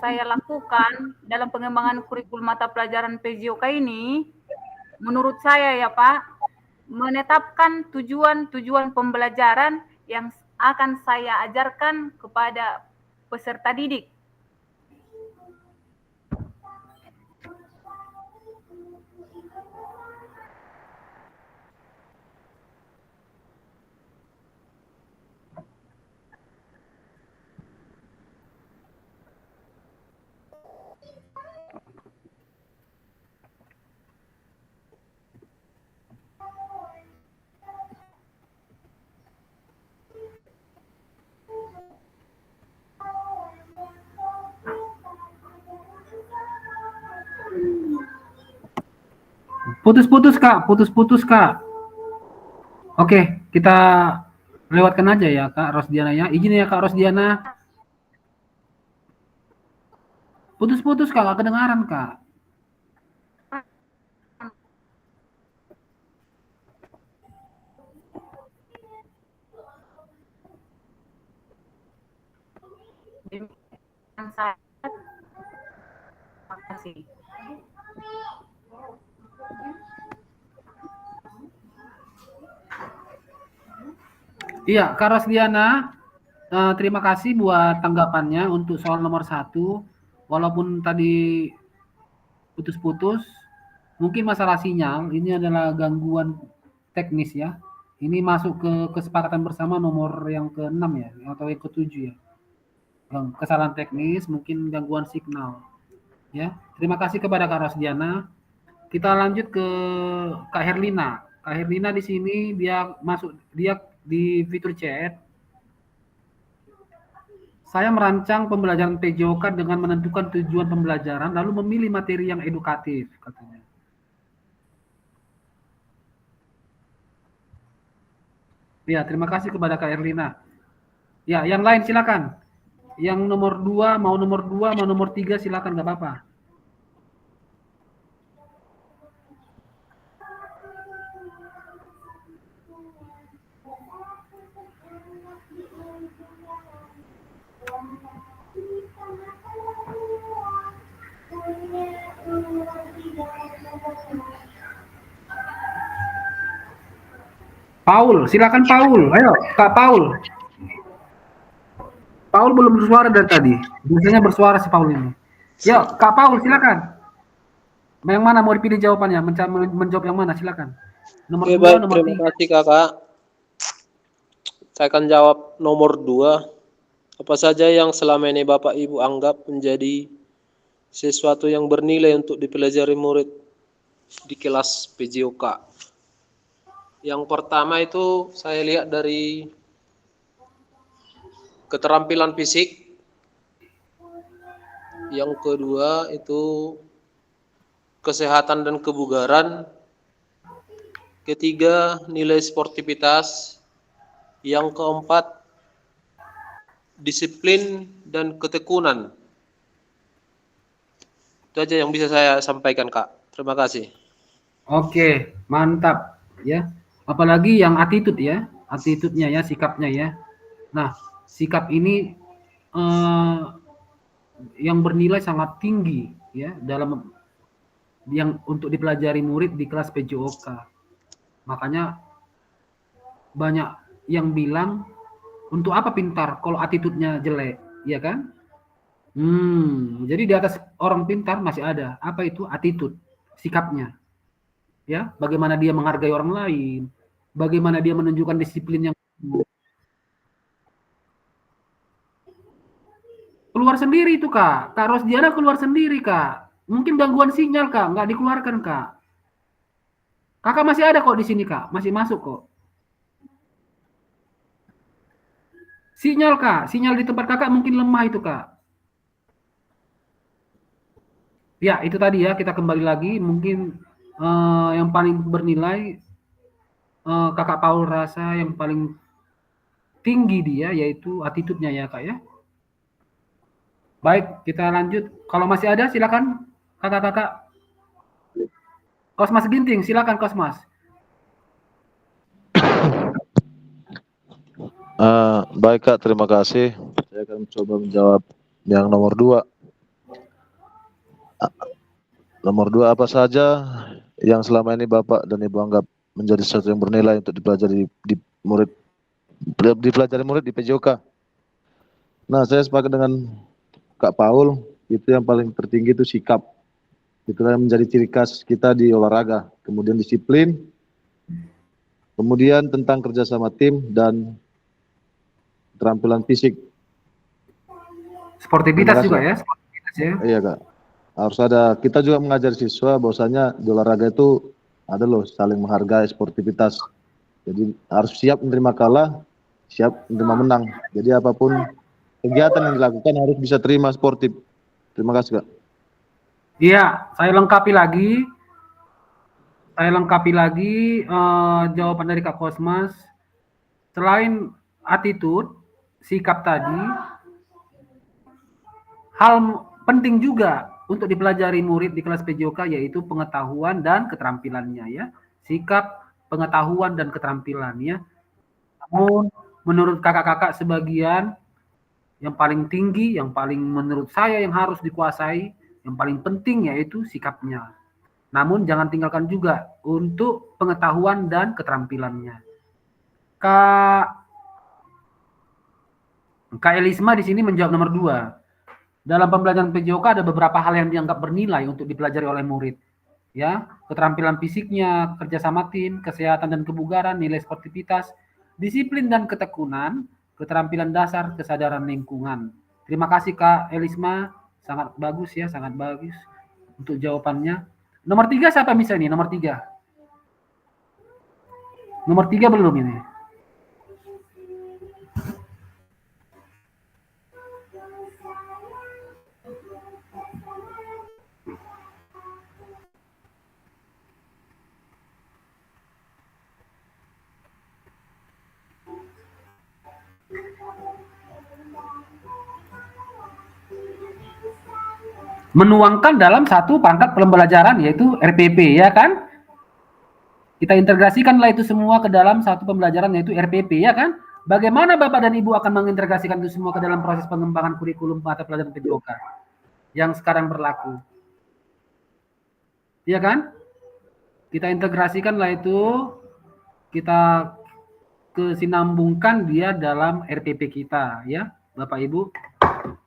saya lakukan dalam pengembangan kurikulum mata pelajaran PJOK ini, menurut saya ya Pak, menetapkan tujuan-tujuan pembelajaran yang akan saya ajarkan kepada peserta didik. Putus-putus, Kak. Oke, kita lewatkan aja ya, Kak Rosdiana ya. Izin ya, Kak Rosdiana. Putus-putus, Kak. Nggak kedengaran, Kak. Terima kasih. Iya, Kak Rosdiana, terima kasih buat tanggapannya untuk soal nomor 1. Walaupun tadi putus-putus, mungkin masalah sinyal, ini adalah gangguan teknis ya. Ini masuk ke kesepakatan bersama nomor yang ke-6 ya, atau yang ke-7 ya. Kesalahan teknis, mungkin gangguan signal. Ya, terima kasih kepada Kak Rosdiana. Kita lanjut ke Kak Herlina. Kak Herlina di sini dia di fitur chat. Saya merancang pembelajaran PJOK dengan menentukan tujuan pembelajaran lalu memilih materi yang edukatif katanya. Ya, terima kasih kepada Kak Herlina. Ya, yang lain silakan. Yang nomor 2 mau nomor 3 silakan, nggak apa-apa. Paul, silakan Paul. Ayo, Kak Paul. Paul belum bersuara dari tadi. Biasanya bersuara si Paul ini. Ya, Kak Paul silakan. Yang mana mau dipilih jawabannya? Menjawab yang mana? Silakan. Nomor Oke, 2, baik. nomor Terima 3. kasih, Kakak. Saya akan jawab nomor 2. Apa saja yang selama ini Bapak Ibu anggap menjadi sesuatu yang bernilai untuk dipelajari murid di kelas PJOK? Yang pertama itu saya lihat dari keterampilan fisik. Yang kedua itu kesehatan dan kebugaran. Ketiga, nilai sportivitas. Yang keempat, disiplin dan ketekunan. Itu aja yang bisa saya sampaikan, Kak. Terima kasih. Oke, mantap ya. Apalagi yang attitude ya, attitude-nya ya, sikapnya ya. Nah, sikap ini yang bernilai sangat tinggi ya dalam yang untuk dipelajari murid di kelas PJOK. Makanya banyak yang bilang untuk apa pintar kalau attitude-nya jelek, ya kan? Jadi di atas orang pintar masih ada apa itu attitude, sikapnya. Ya, bagaimana dia menghargai orang lain, bagaimana dia menunjukkan disiplin yang keluar sendiri itu Kak. Kak Rosdiana keluar sendiri Kak. Mungkin gangguan sinyal Kak, nggak dikeluarkan Kak. Kakak masih ada kok di sini Kak, masih masuk kok. Sinyal Kak, sinyal di tempat Kakak mungkin lemah itu Kak. Ya, itu tadi ya, kita kembali lagi mungkin yang paling bernilai Kakak Paul rasa yang paling tinggi dia yaitu attitude-nya ya Kak ya. Baik, kita lanjut. Kalau masih ada silakan kakak-kakak. Kosmas Ginting, silakan Kosmas. Baik Kak, terima kasih. Saya akan coba menjawab yang nomor 2. Nomor 2, apa saja yang selama ini Bapak dan Ibu anggap menjadi sesuatu yang bernilai untuk dipelajari dipelajari murid di PJOK? Nah, saya sepakat dengan Kak Paul, itu yang paling tertinggi itu sikap. Itu yang menjadi ciri khas kita di olahraga. Kemudian disiplin, kemudian tentang kerjasama tim dan keterampilan fisik. Sportivitas juga ya, sportivitas ya. Iya Kak, harus ada. Kita juga mengajar siswa bahwasanya di olahraga itu ada loh saling menghargai sportivitas. Jadi harus siap menerima kalah, siap menerima menang. Jadi apapun kegiatan yang dilakukan harus bisa terima sportif. Terima kasih Kak. Iya, saya lengkapi lagi. Jawaban dari Kak Kosmas. Selain attitude, sikap tadi, hal penting juga untuk dipelajari murid di kelas PJOK yaitu pengetahuan dan keterampilannya ya. Sikap, pengetahuan dan keterampilannya. Namun menurut kakak-kakak sebagian yang paling tinggi, yang paling menurut saya yang harus dikuasai, yang paling penting yaitu sikapnya. Namun jangan tinggalkan juga untuk pengetahuan dan keterampilannya. Kak Elisma di sini menjawab nomor 2. Dalam pembelajaran PJOK ada beberapa hal yang dianggap bernilai untuk dipelajari oleh murid. Ya, keterampilan fisiknya, kerjasama tim, kesehatan dan kebugaran, nilai sportivitas, disiplin dan ketekunan, keterampilan dasar, kesadaran lingkungan. Terima kasih Kak Elisma, sangat bagus ya, sangat bagus untuk jawabannya. Nomor 3 siapa misalnya ini? Nomor 3. Nomor 3 belum ini. Menuangkan dalam satu perangkat pembelajaran yaitu RPP ya kan? Kita integrasikanlah itu semua ke dalam satu pembelajaran yaitu RPP ya kan? Bagaimana Bapak dan Ibu akan mengintegrasikan itu semua ke dalam proses pengembangan kurikulum mata pelajaran PJOK yang sekarang berlaku? Iya kan? Kita integrasikanlah itu, kita kesinambungkan dia dalam RPP kita, ya, Bapak Ibu.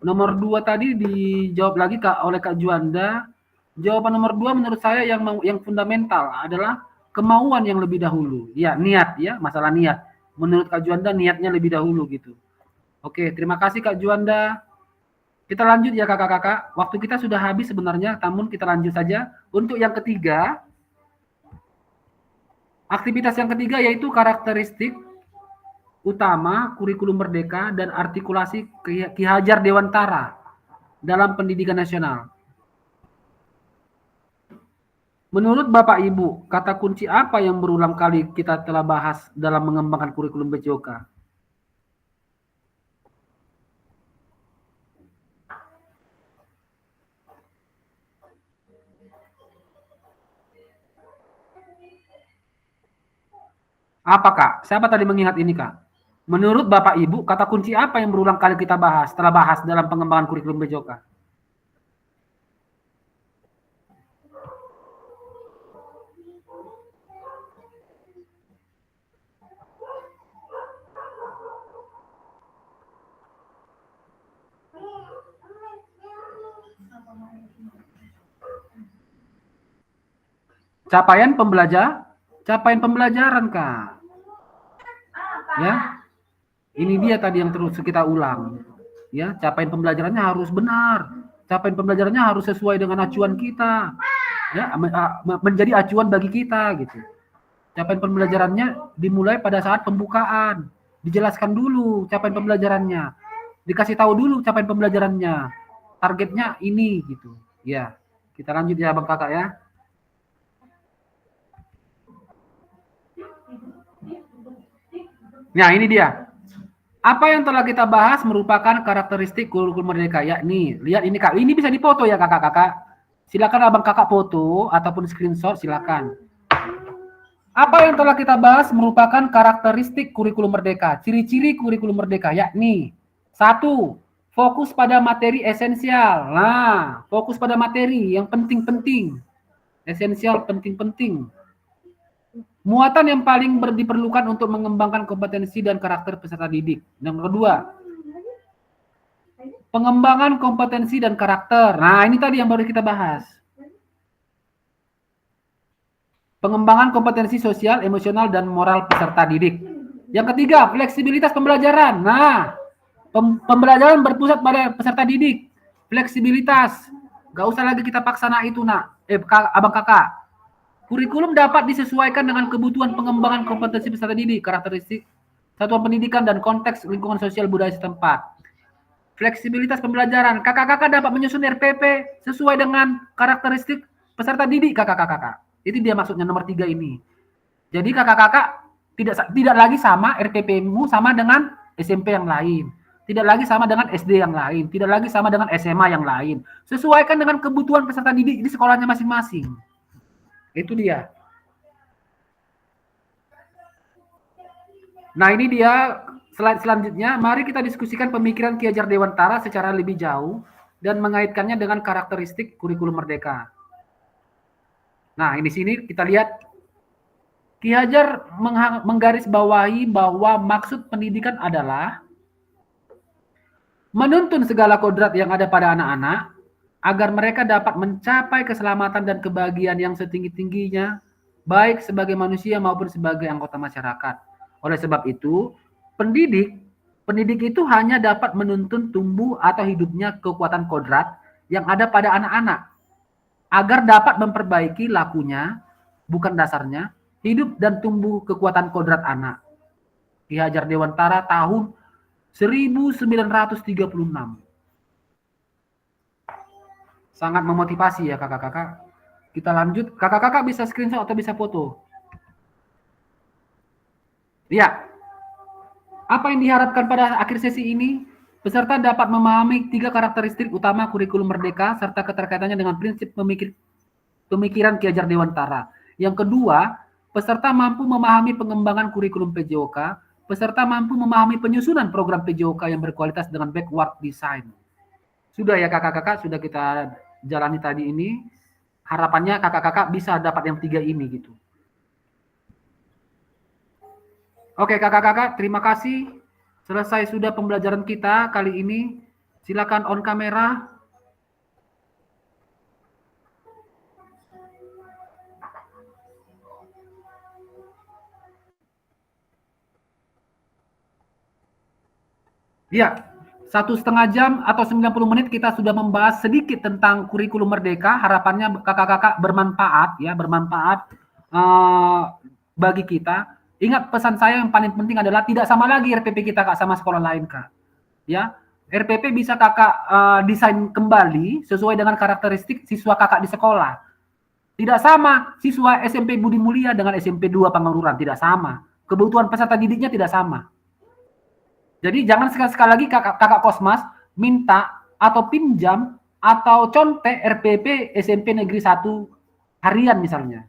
Nomor 2 tadi dijawab lagi oleh Kak Juanda. Jawaban nomor 2 menurut saya yang fundamental adalah kemauan yang lebih dahulu. Ya, niat ya, masalah niat. Menurut Kak Juanda niatnya lebih dahulu gitu. Oke, terima kasih Kak Juanda. Kita lanjut ya kakak-kakak. Waktu kita sudah habis sebenarnya, namun kita lanjut saja. Untuk yang ketiga, aktivitas yang ketiga yaitu karakteristik utama kurikulum merdeka dan artikulasi Ki Hajar Dewantara dalam pendidikan nasional. Menurut Bapak Ibu, kata kunci apa yang berulang kali kita telah bahas dalam mengembangkan kurikulum PJOK? Apa Kak? Siapa tadi mengingat ini Kak? Menurut Bapak Ibu, kata kunci apa yang berulang kali kita telah bahas dalam pengembangan kurikulum PJOK? Capaian pembelajaran Kak. Ya. Ini dia tadi yang terus kita ulang. Ya, capaian pembelajarannya harus benar. Capaian pembelajarannya harus sesuai dengan acuan kita. Ya, menjadi acuan bagi kita gitu. Capaian pembelajarannya dimulai pada saat pembukaan. Dijelaskan dulu capaian pembelajarannya. Dikasih tahu dulu capaian pembelajarannya. Targetnya ini gitu. Ya. Kita lanjut ya Bang Kakak ya. Nah, ini dia. Apa yang telah kita bahas merupakan karakteristik kurikulum merdeka, yakni, lihat ini Kak, ini bisa dipoto ya kakak-kakak. Silakan abang kakak foto ataupun screenshot, silakan. Apa yang telah kita bahas merupakan karakteristik kurikulum merdeka, ciri-ciri kurikulum merdeka, yakni 1. Fokus pada materi esensial. Nah, fokus pada materi yang penting-penting. Esensial, penting-penting. Muatan yang paling diperlukan untuk mengembangkan kompetensi dan karakter peserta didik. Yang kedua, pengembangan kompetensi dan karakter. Nah, ini tadi yang baru kita bahas. Pengembangan kompetensi sosial, emosional, dan moral peserta didik. Yang ketiga, fleksibilitas pembelajaran. Nah, pembelajaran berpusat pada peserta didik. Fleksibilitas. Gak usah lagi kita paksa itu, abang kakak. Kurikulum dapat disesuaikan dengan kebutuhan pengembangan kompetensi peserta didik, karakteristik satuan pendidikan, dan konteks lingkungan sosial budaya setempat. Fleksibilitas pembelajaran. Kakak-kakak dapat menyusun RPP sesuai dengan karakteristik peserta didik kakak-kakak. Itu dia maksudnya nomor 3 ini. Jadi kakak-kakak tidak lagi sama RPP-mu sama dengan SMP yang lain. Tidak lagi sama dengan SD yang lain. Tidak lagi sama dengan SMA yang lain. Sesuaikan dengan kebutuhan peserta didik di sekolahnya masing-masing. Itu dia. Nah, ini dia slide selanjutnya. Mari kita diskusikan pemikiran Ki Hajar Dewantara secara lebih jauh dan mengaitkannya dengan karakteristik kurikulum merdeka. Nah, di sini kita lihat Ki Hajar menggarisbawahi bahwa maksud pendidikan adalah menuntun segala kodrat yang ada pada anak-anak agar mereka dapat mencapai keselamatan dan kebahagiaan yang setinggi-tingginya, baik sebagai manusia maupun sebagai anggota masyarakat. Oleh sebab itu, pendidik itu hanya dapat menuntun tumbuh atau hidupnya kekuatan kodrat yang ada pada anak-anak, agar dapat memperbaiki lakunya, bukan dasarnya, hidup dan tumbuh kekuatan kodrat anak. Ki Hajar Dewantara tahun 1936. Sangat memotivasi ya kakak-kakak. Kita lanjut. Kakak-kakak bisa screenshot atau bisa foto. Ya. Apa yang diharapkan pada akhir sesi ini? Peserta dapat memahami 3 karakteristik utama kurikulum merdeka serta keterkaitannya dengan prinsip pemikiran Ki Hajar Dewantara. Yang kedua, peserta mampu memahami pengembangan kurikulum PJOK. Peserta mampu memahami penyusunan program PJOK yang berkualitas dengan backward design. Sudah ya kakak-kakak, sudah kita jalani tadi ini. Harapannya kakak-kakak bisa dapat yang 3 ini gitu. Oke, kakak-kakak, terima kasih. Selesai sudah pembelajaran kita kali ini. Silakan on kamera. Ya, 1,5 jam atau 90 menit kita sudah membahas sedikit tentang kurikulum Merdeka. Harapannya kakak-kakak bermanfaat ya, bermanfaat bagi kita. Ingat pesan saya yang paling penting adalah tidak sama lagi RPP kita Kak sama sekolah lain Kak. Ya, RPP bisa kakak desain kembali sesuai dengan karakteristik siswa kakak di sekolah. Tidak sama siswa SMP Budi Mulia dengan SMP 2 Pangandaran, tidak sama. Kebutuhan peserta didiknya tidak sama. Jadi jangan sekali-sekali lagi kakak Kosmas minta atau pinjam atau contek RPP SMP Negeri 1 harian misalnya.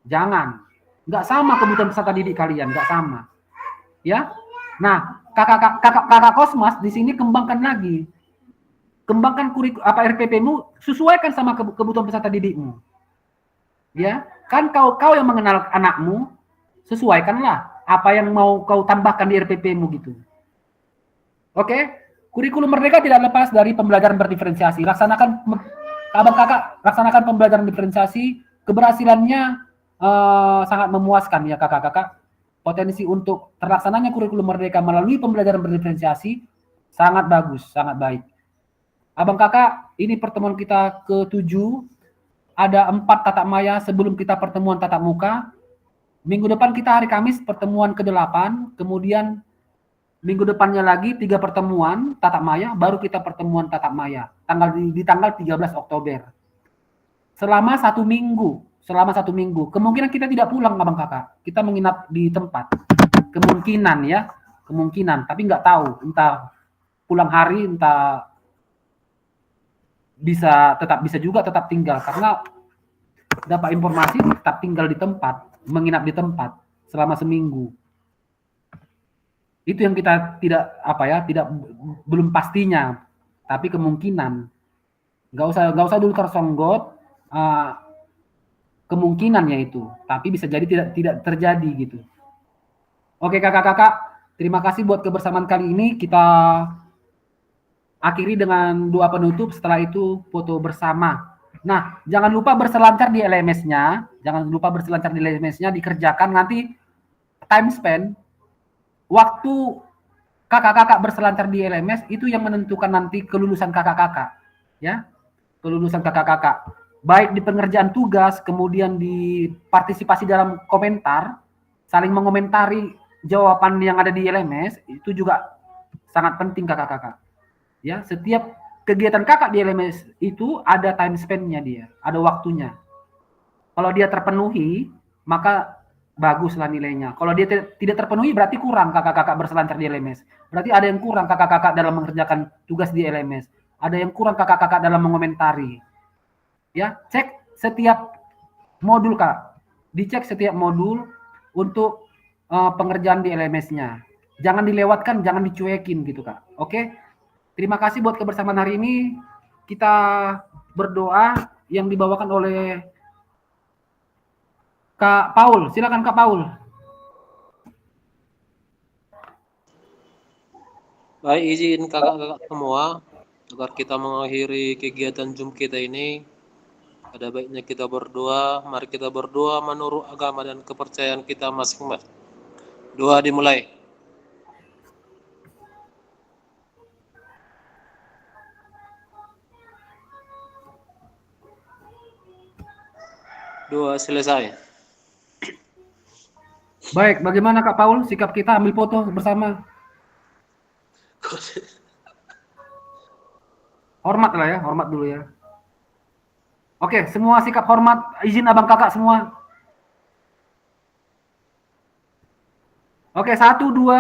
Jangan. Nggak sama kebutuhan peserta didik kalian, nggak sama. Ya. Nah, kakak Kosmas di sini kembangkan lagi. Kembangkan RPP-mu sesuaikan sama kebutuhan peserta didikmu. Ya, kan kau yang mengenal anakmu, sesuaikanlah apa yang mau kau tambahkan di RPP-mu gitu. Oke, kurikulum Merdeka tidak lepas dari pembelajaran berdiferensiasi. Laksanakan pembelajaran diferensiasi, keberhasilannya sangat memuaskan ya kakak-kakak. Potensi untuk terlaksananya kurikulum Merdeka melalui pembelajaran berdiferensiasi sangat bagus, sangat baik. Abang kakak, ini pertemuan kita ke-7, ada 4 tatap maya sebelum kita pertemuan tatap muka. Minggu depan kita hari Kamis pertemuan ke-8, kemudian minggu depannya lagi 3 pertemuan tatap maya, baru kita pertemuan tatap maya di tanggal 13 Oktober. Selama 1 minggu, kemungkinan kita tidak pulang abang kakak, kita menginap di tempat, kemungkinan, tapi nggak tahu, entah pulang hari, entah tetap tinggal, karena dapat informasi tetap tinggal di tempat, menginap di tempat selama seminggu. Itu yang kita belum pastinya, tapi kemungkinan. Nggak usah dulu tersonggot, kemungkinannya itu, tapi bisa jadi tidak terjadi gitu. Oke kakak-kakak, terima kasih buat kebersamaan kali ini. Kita akhiri dengan doa penutup, setelah itu foto bersama. Nah, jangan lupa berselancar di LMS-nya, dikerjakan nanti time spend. Waktu kakak-kakak berselancar di LMS itu yang menentukan nanti kelulusan kakak-kakak, ya, kelulusan kakak-kakak. Baik di pengerjaan tugas, kemudian di partisipasi dalam komentar, saling mengomentari jawaban yang ada di LMS, itu juga sangat penting kakak-kakak. Ya, setiap kegiatan kakak di LMS itu ada time spend-nya dia, ada waktunya. Kalau dia terpenuhi, maka baguslah nilainya. Kalau dia tidak terpenuhi berarti kurang kakak-kakak berselancar di LMS. Berarti ada yang kurang kakak-kakak dalam mengerjakan tugas di LMS. Ada yang kurang kakak-kakak dalam mengomentari. Ya, cek setiap modul Kak. Dicek setiap modul untuk pengerjaan di LMS-nya. Jangan dilewatkan, jangan dicuekin gitu Kak. Oke? Terima kasih buat kebersamaan hari ini. Kita berdoa yang dibawakan oleh Kak Paul, silakan Kak Paul. Baik, izin kakak-kakak semua, agar kita mengakhiri kegiatan Zoom kita ini, ada baiknya kita berdoa. Mari kita berdoa menurut agama dan kepercayaan kita masing-masing. Doa dimulai. Doa selesai. Baik, bagaimana Kak Paul sikap kita ambil foto bersama? Hormat lah ya, hormat dulu ya. Oke, semua sikap hormat, izin abang kakak semua. Oke, 1, 2,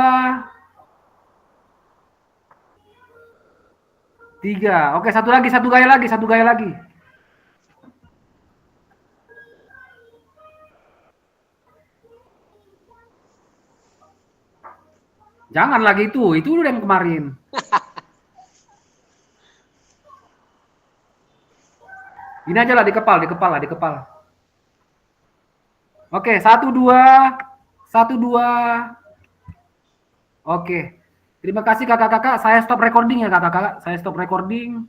3. Oke, satu gaya lagi. Jangan lagi itu udah yang kemarin. Ini aja lah di kepal. Oke, 1, 2. Oke. Terima kasih kakak-kakak. Saya stop recording ya kakak-kakak. Saya stop recording.